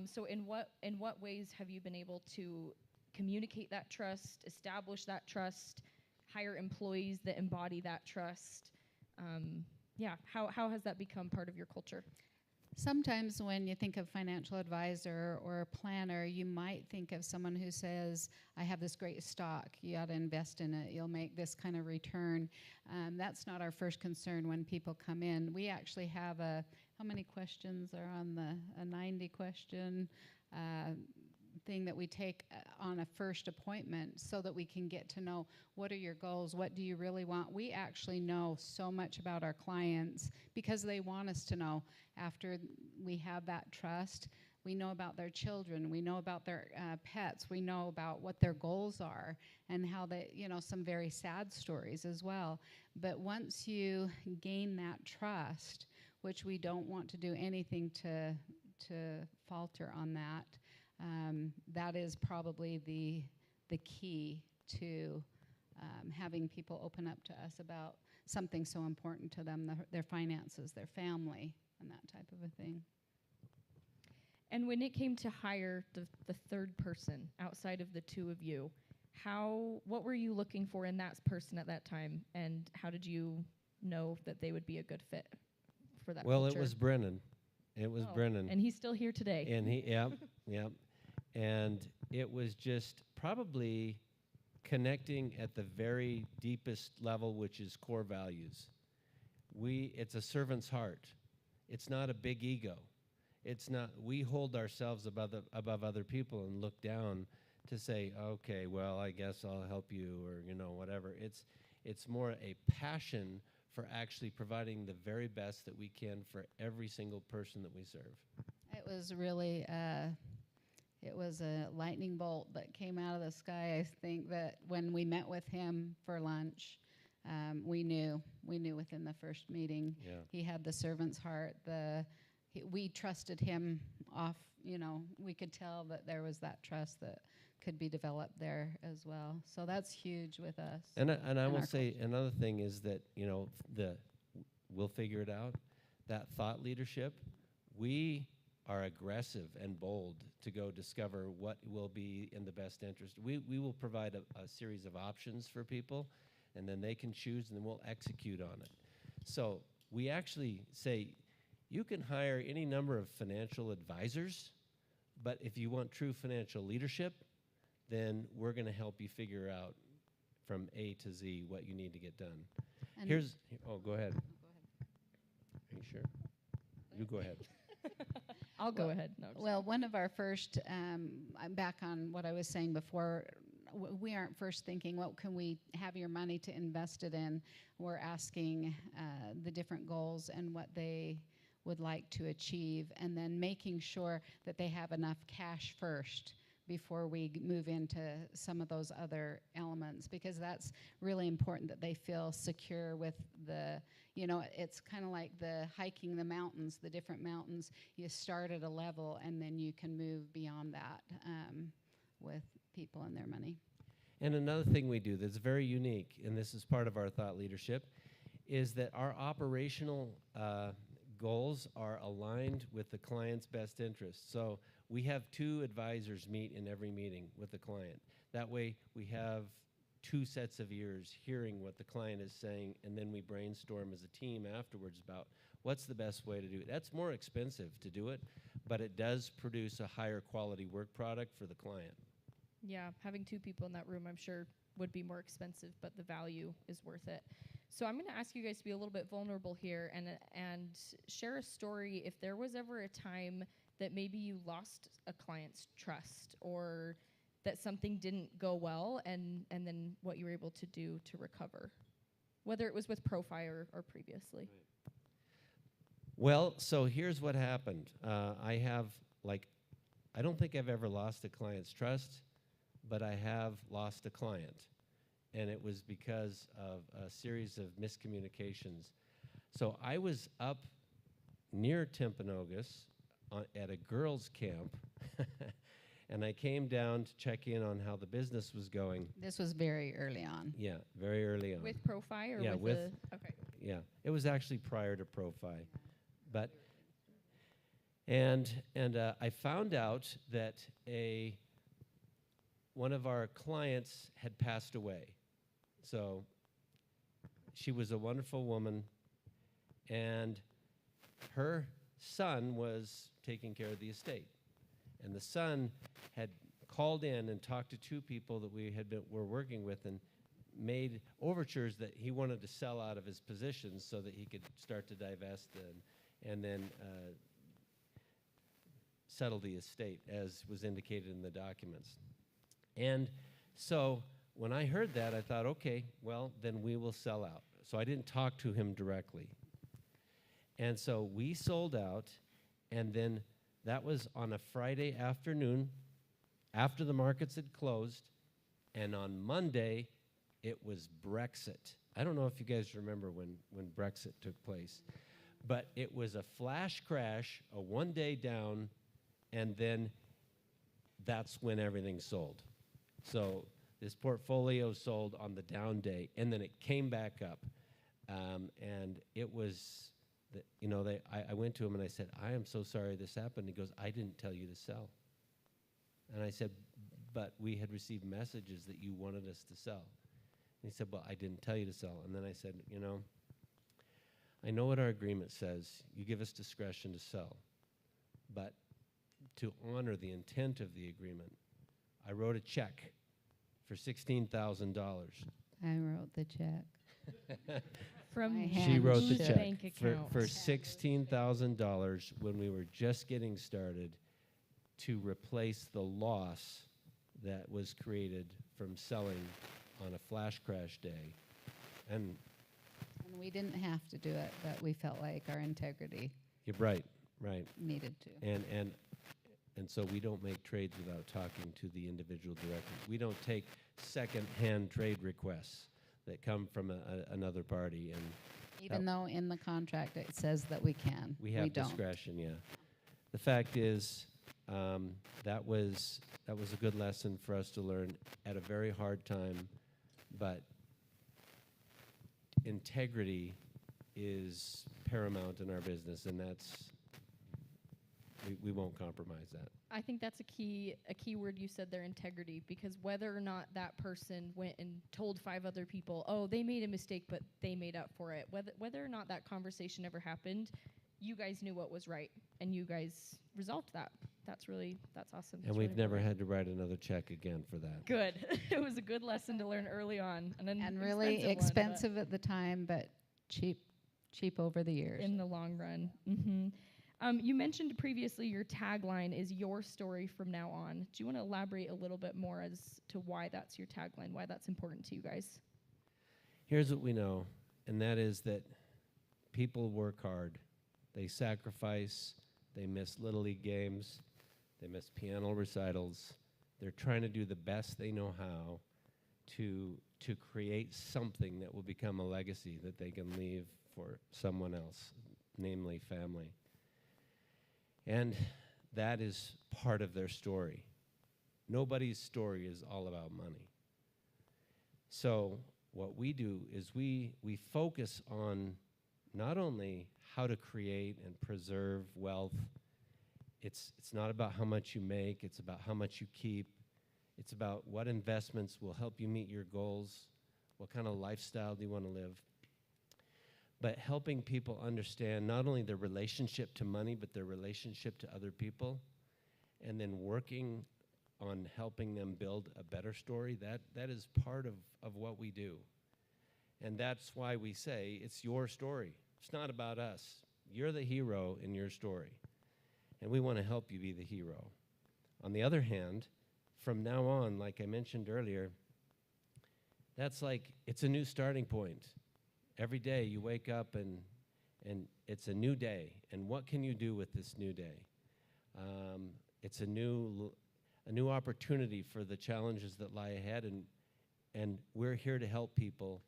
So in what ways have you been able to communicate that trust, establish that trust, hire employees that embody that trust? How has that become part of your culture? Sometimes when you think of financial advisor or a planner, you might think of someone who says, I have this great stock, you ought to invest in it, you'll make this kind of return. That's not our first concern when people come in. We actually have how many questions are on a 90 question thing that we take on a first appointment so that we can get to know, what are your goals, what do you really want? We actually know so much about our clients because they want us to know. After we have that trust, we know about their children, we know about their pets, we know about what their goals are and how they, some very sad stories as well. But once you gain that trust, which we don't want to do anything to falter on that, that is probably the key to having people open up to us about something so important to them, their finances, their family, and that type of a thing. And when it came to hire the third person outside of the two of you, what were you looking for in that person at that time, and how did you know that they would be a good fit for that culture? It was Brennan. It was Brennan. And he's still here today. And yep. And it was just probably connecting at the very deepest level, which is core values. It's a servant's heart. It's not a big ego. It's not, we hold ourselves above other people and look down to say, okay, well, I guess I'll help you, or, whatever. It's more a passion for actually providing the very best that we can for every single person that we serve. It was really, it was a lightning bolt that came out of the sky. I think that when we met with him for lunch, we knew within the first meeting. Yeah. He had the servant's heart. We trusted him off, we could tell that there was that trust that could be developed there as well. So that's huge with us. And I will say another thing is that, we'll figure it out. That thought leadership, we are aggressive and bold to go discover what will be in the best interest. We will provide a series of options for people, and then they can choose, and then we'll execute on it. So we actually say, you can hire any number of financial advisors, but if you want true financial leadership, then we're going to help you figure out from A to Z what you need to get done. And Go ahead. Are you sure? You go ahead. I'll go ahead. No, well, one of our first, I'm back on what I was saying before, we aren't first thinking, what can we have your money to invest it in? We're asking the different goals and what they would like to achieve, and then making sure that they have enough cash first before we move into some of those other elements, because that's really important that they feel secure with it's kind of like the hiking the mountains, the different mountains. You start at a level and then you can move beyond that with people and their money. And another thing we do that's very unique, and this is part of our thought leadership, is that our operational goals are aligned with the client's best interest. So we have 2 advisors meet in every meeting with the client. That way we have 2 sets of ears hearing what the client is saying, and then we brainstorm as a team afterwards about what's the best way to do it. That's more expensive to do it, but it does produce a higher quality work product for the client. Yeah, having 2 people in that room, I'm sure, would be more expensive, but the value is worth it. So I'm going to ask you guys to be a little bit vulnerable here and share a story if there was ever a time that maybe you lost a client's trust or that something didn't go well and then what you were able to do to recover, whether it was with ProFi or previously. Right. Well, so here's what happened. I don't think I've ever lost a client's trust, but I have lost a client. And it was because of a series of miscommunications. So I was up near Timpanogos at a girls' camp, and I came down to check in on how the business was going. This was very early on. Yeah, very early on. With ProFi or Yeah, with the, okay. Yeah, it was actually prior to ProFi. But, and I found out that one of our clients had passed away. So she was a wonderful woman, and her son was taking care of the estate. And the son had called in and talked to two people that were working with and made overtures that he wanted to sell out of his positions so that he could start to divest and then settle the estate, as was indicated in the documents. And so when I heard that, I thought, okay, well, then we will sell out. So I didn't talk to him directly. And so we sold out, and then that was on a Friday afternoon after the markets had closed, and on Monday, it was Brexit. I don't know if you guys remember when Brexit took place, but it was a flash crash, a one-day down, and then that's when everything sold. So this portfolio sold on the down day, and then it came back up. And it was, I went to him and I said, I am so sorry this happened. He goes, I didn't tell you to sell. And I said, but we had received messages that you wanted us to sell. And he said, well, I didn't tell you to sell. And then I said, I know what our agreement says. You give us discretion to sell. But to honor the intent of the agreement, I wrote a check for $16,000. I wrote the check. From She wrote the Shook. check bank for account. $16,000 when we were just getting started to replace the loss that was created from selling on a flash crash day. And we didn't have to do it, but we felt like our integrity you're right. needed to. And so we don't make trades without talking to the individual directly. We don't take second-hand trade requests that come from another party. And Even though in the contract it says that we can, we have don't. discretion, yeah. The fact is, that was a good lesson for us to learn at a very hard time, but integrity is paramount in our business, and we won't compromise that. I think that's a key word you said there, integrity, because whether or not that person went and told 5 other people, oh, they made a mistake, but they made up for it, whether or not that conversation ever happened, you guys knew what was right, and you guys resolved that. That's awesome. And we've never had to write another check again for that. Good. It was a good lesson to learn early on. And really expensive at the time, but cheap over the years. In the long run. Mm-hmm. You mentioned previously your tagline is your story from now on. Do you want to elaborate a little bit more as to why that's your tagline, why that's important to you guys? Here's what we know, and that is that people work hard. They sacrifice. They miss Little League games. They miss piano recitals. They're trying to do the best they know how to create something that will become a legacy that they can leave for someone else, namely family. And that is part of their story. Nobody's story is all about money. So what we do is we focus on not only how to create and preserve wealth. It's not about how much you make, it's about how much you keep. It's about what investments will help you meet your goals, what kind of lifestyle do you want to live. But helping people understand not only their relationship to money, but their relationship to other people, and then working on helping them build a better story, that is part of what we do. And that's why we say it's your story. It's not about us. You're the hero in your story. And we want to help you be the hero. On the other hand, from now on, like I mentioned earlier, that's like, it's a new starting point. Every day you wake up and it's a new day. And what can you do with this new day? It's a new opportunity for the challenges that lie ahead, and we're here to help people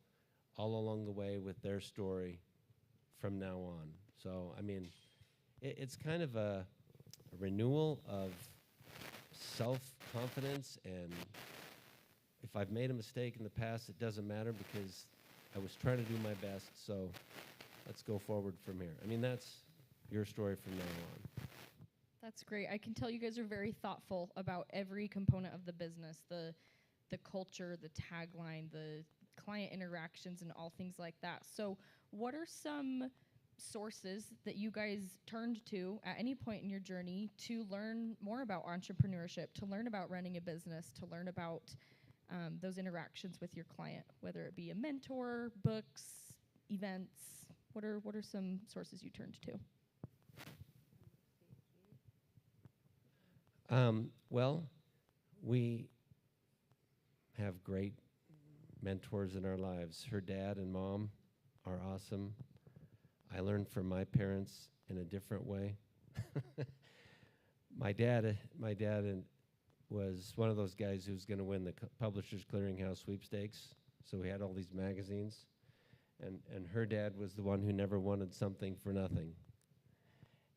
all along the way with their story from now on. So, I mean, it's kind of a renewal of self-confidence, and if I've made a mistake in the past, it doesn't matter because I was trying to do my best, so let's go forward from here. I mean, that's your story from now on. That's great. I can tell you guys are very thoughtful about every component of the business, the culture, the tagline, the client interactions, and all things like that. So what are some sources that you guys turned to at any point in your journey to learn more about entrepreneurship, to learn about running a business, to learn about those interactions with your client, whether it be a mentor, books, events? What are some sources you turned to? Well, we have great mentors in our lives. Her dad and mom are awesome. I learned from my parents in a different way. My dad was one of those guys who was going to win the Publishers Clearinghouse sweepstakes. So we had all these magazines, and her dad was the one who never wanted something for nothing.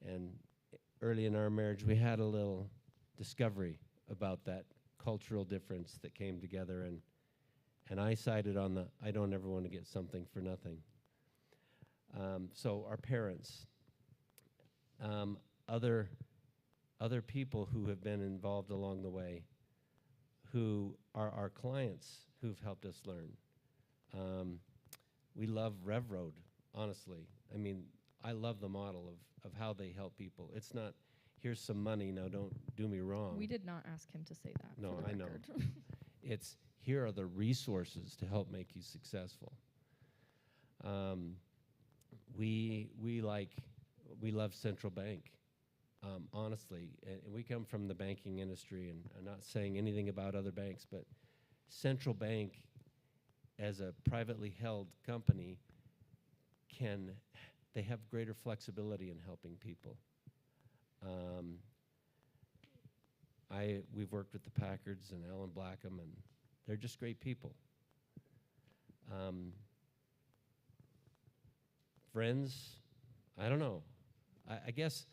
And early in our marriage, we had a little discovery about that cultural difference that came together, and I sided on the I don't ever want to get something for nothing. So our parents, other people who have been involved along the way, who are our clients who've helped us learn. We love RevRoad, honestly. I mean, I love the model of how they help people. It's not, here's some money, now don't do me wrong. We did not ask him to say that. No, for the I know. record. It's, here are the resources to help make you successful. We love Central Bank, honestly. And we come from the banking industry, and I'm not saying anything about other banks, but Central Bank, as a privately held company, they have greater flexibility in helping people. We've worked with the Packards and Alan Blackham, and they're just great people. Friends, I don't know. I guess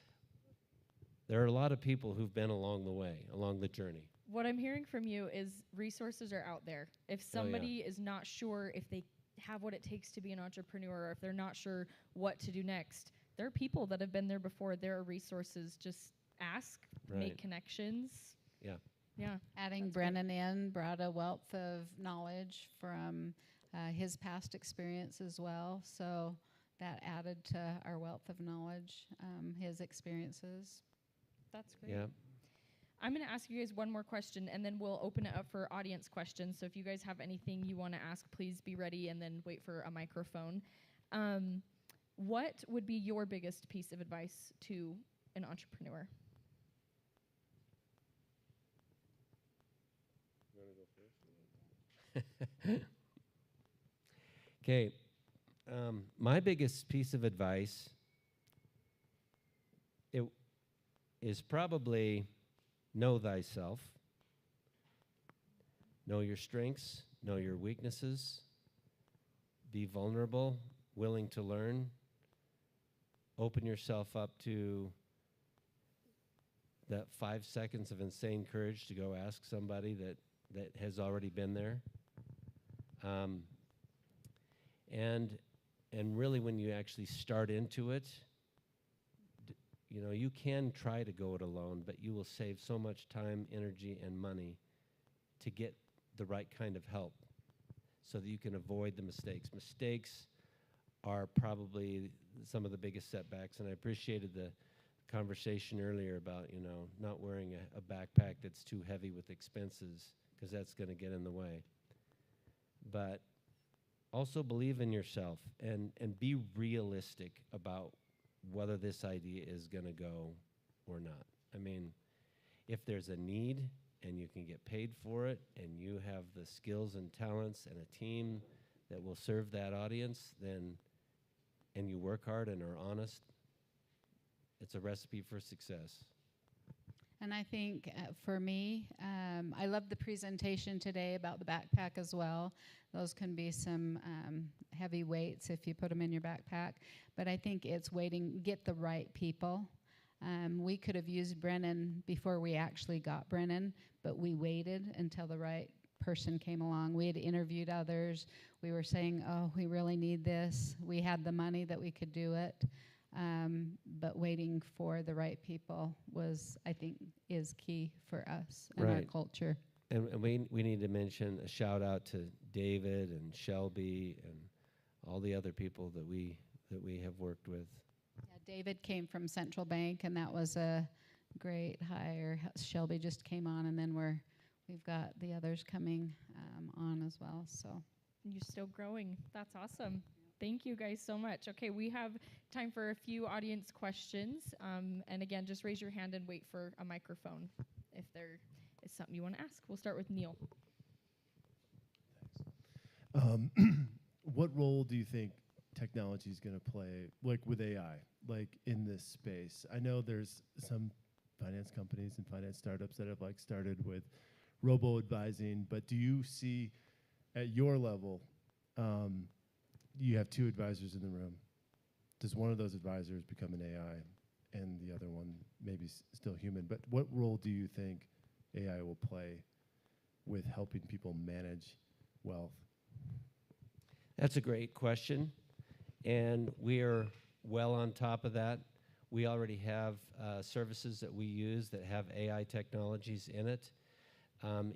there are a lot of people who've been along the way, along the journey. What I'm hearing from you is resources are out there. If somebody is not sure if they have what it takes to be an entrepreneur, or if they're not sure what to do next, there are people that have been there before. There are resources. Just ask, make connections. Yeah. Yeah. Adding Brennan in brought a wealth of knowledge from his past experience as well. So that added to our wealth of knowledge, his experiences. That's great. Yeah. I'm going to ask you guys one more question, and then we'll open it up for audience questions. So if you guys have anything you want to ask, please be ready and then wait for a microphone. What would be your biggest piece of advice to an entrepreneur? You want to go first? Okay. My biggest piece of advice is probably know thyself, know your strengths, know your weaknesses, be vulnerable, willing to learn, open yourself up to that 5 seconds of insane courage to go ask somebody that has already been there. And really, when you actually start into it, you know, you can try to go it alone, but you will save so much time, energy, and money to get the right kind of help so that you can avoid the mistakes. Mistakes are probably some of the biggest setbacks, and I appreciated the conversation earlier about, you know, not wearing a backpack that's too heavy with expenses, because that's going to get in the way. But also believe in yourself and be realistic about whether this idea is going to go or not. I mean, if there's a need and you can get paid for it and you have the skills and talents and a team that will serve that audience, then, and you work hard and are honest, it's a recipe for success. And I think for me, I love the presentation today about the backpack as well. Those can be some heavy weights if you put them in your backpack. But I think it's get the right people. We could have used Brennan before we actually got Brennan, but we waited until the right person came along. We had interviewed others. We were saying, oh, we really need this. We had the money that we could do it. But waiting for the right people I think, is key for us and our culture. And we need to mention a shout out to David and Shelby and all the other people that we have worked with. Yeah, David came from Central Bank, and that was a great hire. Shelby just came on, and then we've got the others coming on as well. So You're still growing. That's awesome. Thank you guys so much. Okay, we have time for a few audience questions. And again, just raise your hand and wait for a microphone if there is something you want to ask. We'll start with Neil. What role do you think technology is going to play, like with AI, like in this space? I know there's some finance companies and finance startups that have like started with robo-advising, but do you see at your level, you have two advisors in the room. Does one of those advisors become an AI and the other one maybe still human? But what role do you think AI will play with helping people manage wealth? That's a great question, and we are well on top of that. We already have services that we use that have AI technologies in it.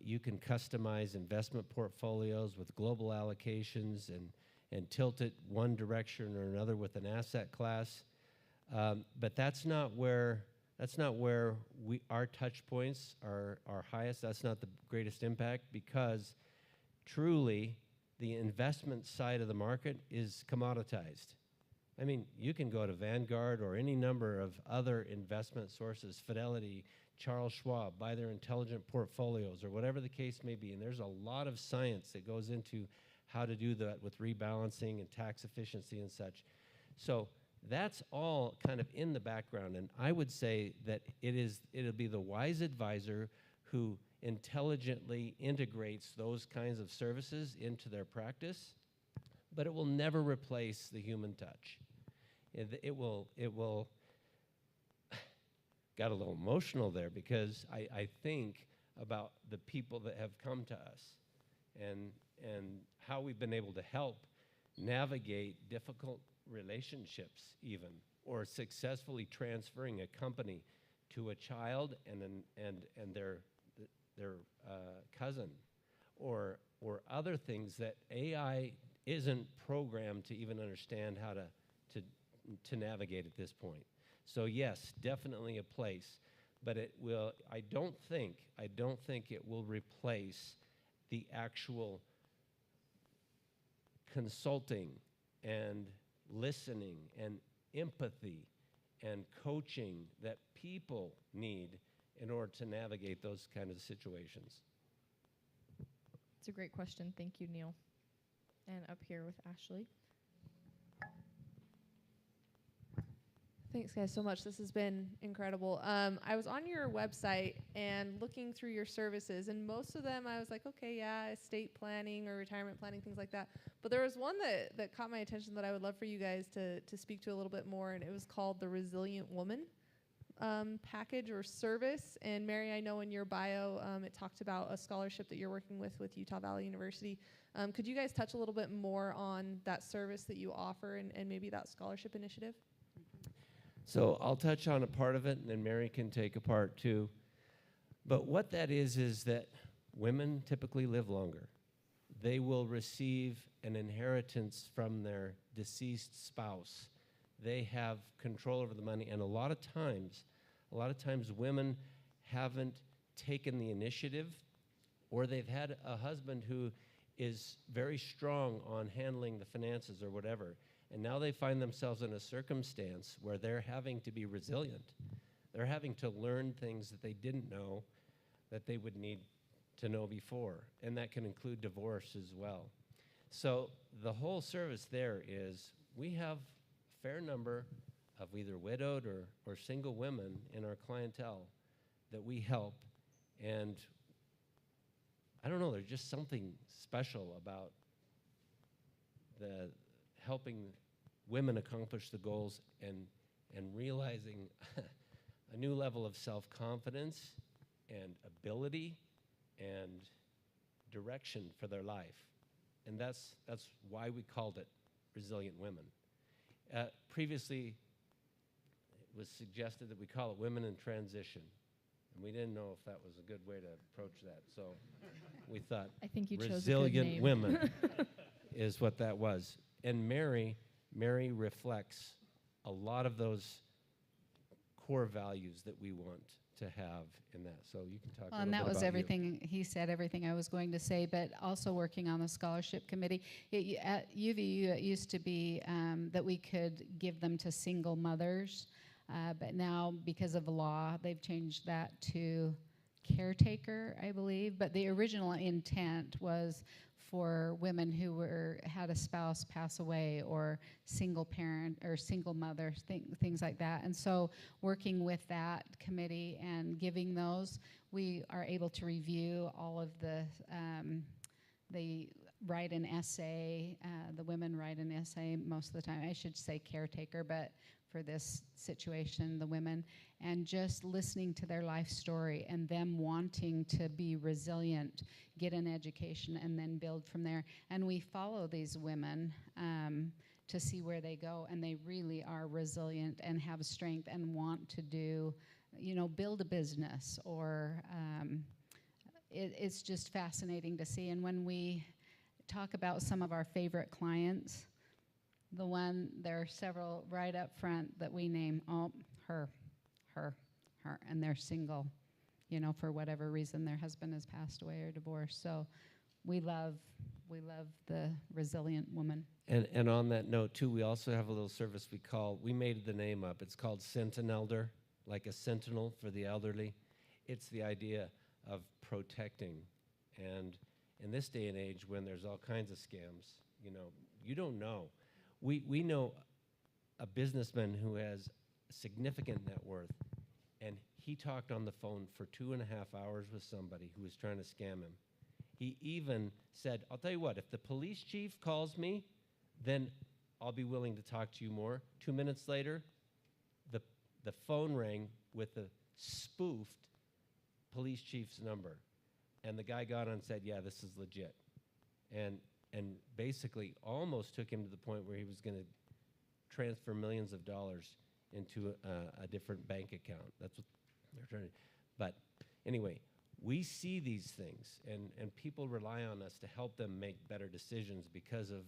You can customize investment portfolios with global allocations and tilt it one direction or another with an asset class. But that's not where our touch points are highest. That's not the greatest impact, because truly the investment side of the market is commoditized. I mean, you can go to Vanguard or any number of other investment sources, Fidelity, Charles Schwab, buy their intelligent portfolios or whatever the case may be. And there's a lot of science that goes into how to do that with rebalancing and tax efficiency and such. So that's all kind of in the background. And I would say that it'll be the wise advisor who intelligently integrates those kinds of services into their practice, but it will never replace the human touch. It will got a little emotional there, because I think about the people that have come to us and how we've been able to help navigate difficult relationships even, or successfully transferring a company to a child and their cousin, or other things that AI isn't programmed to even understand how to navigate at this point. So yes, definitely a place, but I don't think it will replace the actual consulting and listening and empathy and coaching that people need in order to navigate those kind of situations. It's a great question. Thank you, Neil. And up here with Ashley. Thanks, guys, so much. This has been incredible. I was on your website and looking through your services, and most of them I was like, okay, yeah, estate planning or retirement planning, things like that. But there was one that caught my attention that I would love for you guys to speak to a little bit more, and it was called the Resilient Woman package or service. And Mary, I know in your bio it talked about a scholarship that you're working with Utah Valley University. Could you guys touch a little bit more on that service that you offer and maybe that scholarship initiative? So I'll touch on a part of it, and then Mary can take a part too. But what that is that women typically live longer. They will receive an inheritance from their deceased spouse. They have control over the money, and a lot of times women haven't taken the initiative, or they've had a husband who is very strong on handling the finances or whatever, and now they find themselves in a circumstance where they're having to be resilient. They're having to learn things that they didn't know that they would need to know before, and that can include divorce as well. So the whole service there is we have a fair number of either widowed or single women in our clientele that we help, and I don't know, there's just something special about the helping women accomplish the goals and realizing a new level of self-confidence and ability and direction for their life. And that's why we called it Resilient Women. Previously, it was suggested that we call it Women in Transition. And we didn't know if that was a good way to approach that. So we thought I think you chose a good Resilient name. Women is what that was. And Mary reflects a lot of those core values that we want to have in that. So you can talk a little bit about and that was you. everything. He said everything I was going to say, but also working on the scholarship committee. At UVU, it used to be that we could give them to single mothers, but now because of the law, they've changed that to caretaker, I believe. But the original intent was for women who had a spouse pass away, or single parent or single mother, things like that. And so working with that committee and giving those, we are able to review all of the write an essay, the women write an essay most of the time. I should say caretaker, but for this situation, the women, and just listening to their life story and them wanting to be resilient, get an education, and then build from there. And we follow these women to see where they go, and they really are resilient and have strength and want to do, build a business, or it's just fascinating to see. And when we talk about some of our favorite clients, there are several right up front that we name, her, and they're single, for whatever reason their husband has passed away or divorced. So we love the resilient woman. And on that note too, we also have a little service we made the name up. It's called Sentinelder, like a sentinel for the elderly. It's the idea of protecting. And in this day and age, when there's all kinds of scams, you don't know. We know a businessman who has a significant net worth, and he talked on the phone for 2.5 hours with somebody who was trying to scam him. He even said, I'll tell you what, if the police chief calls me, then I'll be willing to talk to you more. 2 minutes later, the phone rang with the spoofed police chief's number. And the guy got on and said, yeah, this is legit. And basically almost took him to the point where he was going to transfer millions of dollars into a different bank account. That's what they're trying to. But anyway, we see these things, and people rely on us to help them make better decisions because of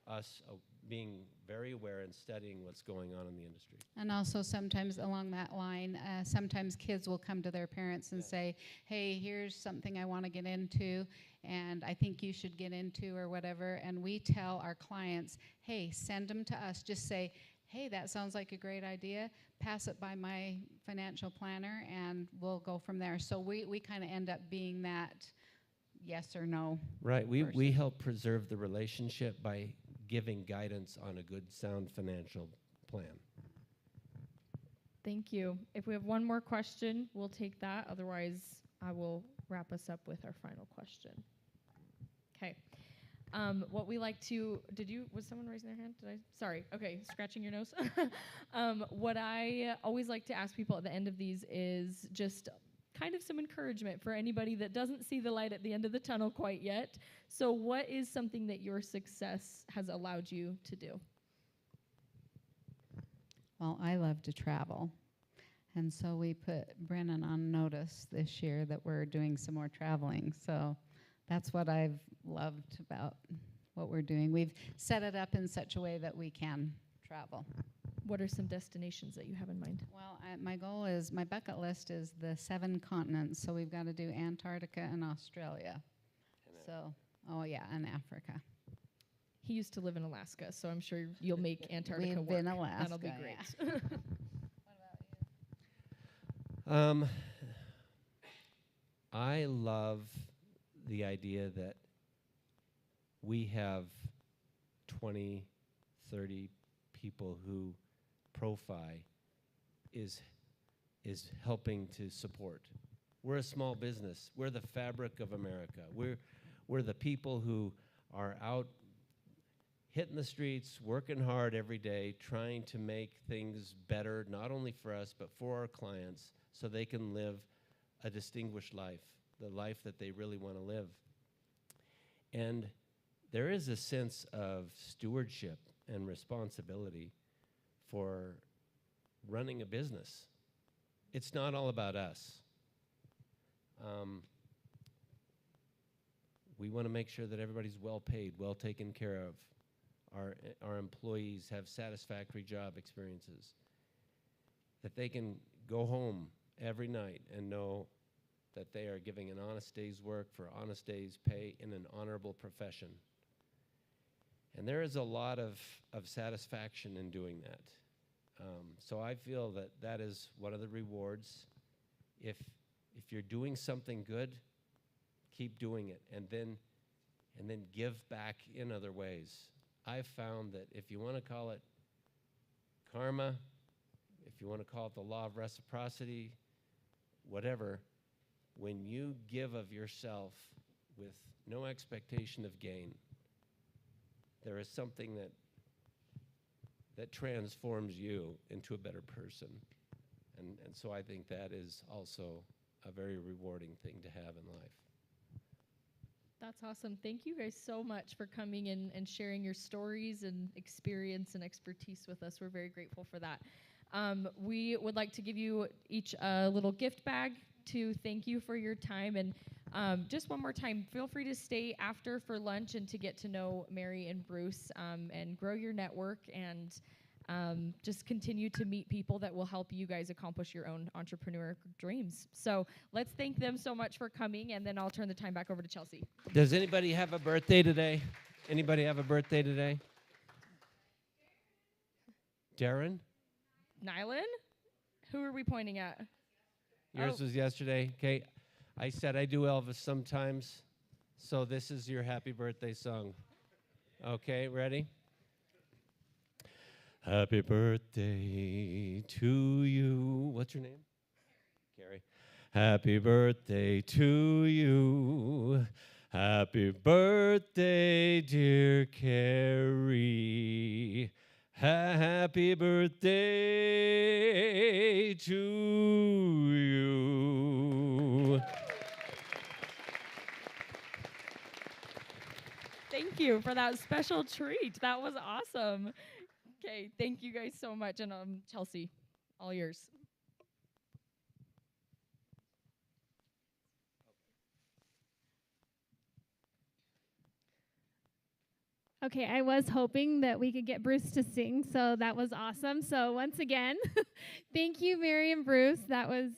us being very aware and studying what's going on in the industry. And also sometimes along that line, sometimes kids will come to their parents and say, hey, here's something I want to get into, and I think you should get into, or whatever. And we tell our clients, hey, send them to us. Just say, hey, that sounds like a great idea. Pass it by my financial planner, and we'll go from there. So we kind of end up being that yes or no. Right. We help preserve the relationship by giving guidance on a good, sound financial plan. Thank you. If we have one more question, we'll take that. Otherwise, I will wrap us up with our final question. Okay. What we like to, was someone raising their hand? Sorry. Okay, scratching your nose. What I always like to ask people at the end of these is just kind of some encouragement for anybody that doesn't see the light at the end of the tunnel quite yet. So what is something that your success has allowed you to do? Well, I love to travel. And so we put Brennan on notice this year that we're doing some more traveling. So that's what I've loved about what we're doing. We've set it up in such a way that we can travel. What are some destinations that you have in mind? Well, my bucket list is the 7 continents. So we've got to do Antarctica and Australia. So, oh yeah, and Africa. He used to live in Alaska, so I'm sure you'll make Antarctica We've work. been Alaska. That'll be great. I love the idea that we have 20, 30 people who ProFi is helping to support. We're a small business. We're the fabric of America. We're the people who are out hitting the streets, working hard every day, trying to make things better, not only for us, but for our clients, so they can live a distinguished life, the life that they really want to live. And there is a sense of stewardship and responsibility for running a business. It's not all about us. We want to make sure that everybody's well paid, well taken care of. Our employees have satisfactory job experiences, that they can go home every night and know that they are giving an honest day's work for honest day's pay in an honorable profession. And there is a lot of satisfaction in doing that. So I feel that that is one of the rewards. If you're doing something good, keep doing it, and then give back in other ways. I've found that if you want to call it karma, if you want to call it the law of reciprocity, whatever, when you give of yourself with no expectation of gain, there is something that transforms you into a better person. And so I think that is also a very rewarding thing to have in life. That's awesome. Thank you guys so much for coming in and sharing your stories and experience and expertise with us. We're very grateful for that. We would like to give you each a little gift bag to thank you for your time. And just one more time, feel free to stay after for lunch and to get to know Mary and Bruce and grow your network and just continue to meet people that will help you guys accomplish your own entrepreneur dreams. So let's thank them so much for coming, and then I'll turn the time back over to Chelsea. Does anybody have a birthday today? Anybody have a birthday today? Darren? Nylan? Who are we pointing at? Yours was yesterday. Okay. I said I do Elvis sometimes, so this is your happy birthday song. Okay, ready? Happy birthday to you. What's your name? Carrie. Happy birthday to you. Happy birthday, dear Carrie. Happy birthday to you. Thank you for that special treat. That was awesome. Okay, thank you guys so much. And Chelsea, all yours. Okay, I was hoping that we could get Bruce to sing, so that was awesome. So once again, thank you, Mary and Bruce. That was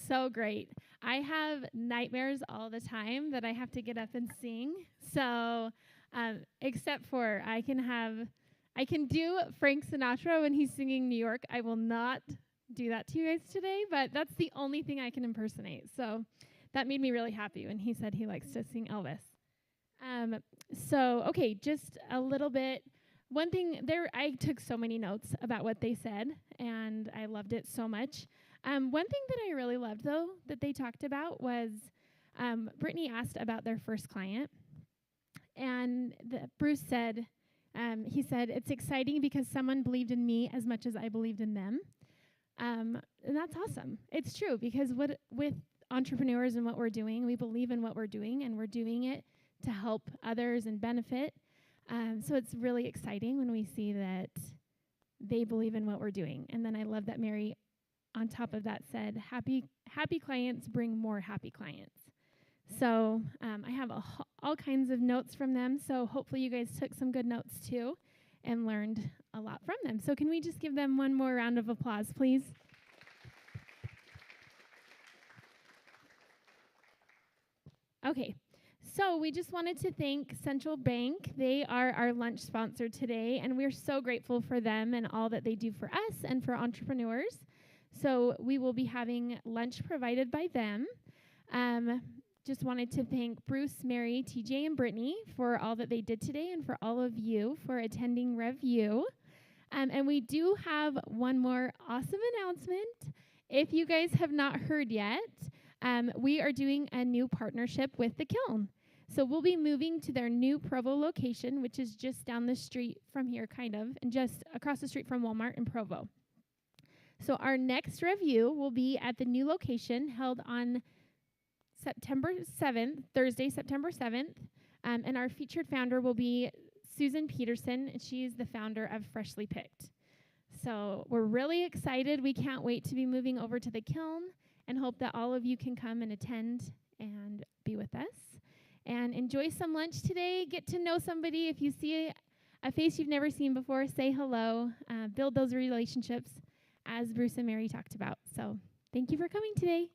so great. I have nightmares all the time that I have to get up and sing. So except for I can do Frank Sinatra when he's singing New York. I will not do that to you guys today, but that's the only thing I can impersonate. So that made me really happy when he said he likes to sing Elvis. So, okay, just a little bit. One thing there, I took so many notes about what they said, and I loved it so much. One thing that I really loved, though, that they talked about was Brittany asked about their first client, and Bruce said, he said, it's exciting because someone believed in me as much as I believed in them. And that's awesome. It's true, because with entrepreneurs and what we're doing, we believe in what we're doing, and we're doing it to help others and benefit. So it's really exciting when we see that they believe in what we're doing. And then I love that Mary, on top of that, said, happy clients bring more happy clients. So I have all kinds of notes from them. So hopefully you guys took some good notes too and learned a lot from them. So can we just give them one more round of applause, please? Okay. So we just wanted to thank Central Bank. They are our lunch sponsor today, and we're so grateful for them and all that they do for us and for entrepreneurs. So we will be having lunch provided by them. Just wanted to thank Bruce, Mary, TJ, and Brittany for all that they did today and for all of you for attending RevU. And we do have one more awesome announcement. If you guys have not heard yet, we are doing a new partnership with the Kiln. So we'll be moving to their new Provo location, which is just down the street from here, kind of, and just across the street from Walmart in Provo. So our next RevU will be at the new location held on September 7th, Thursday, September 7th. And our featured founder will be Susan Peterson, and she's the founder of Freshly Picked. So we're really excited. We can't wait to be moving over to the Kiln and hope that all of you can come and attend and be with us. And enjoy some lunch today. Get to know somebody. If you see a face you've never seen before, say hello. Build those relationships as Bruce and Mary talked about. So thank you for coming today.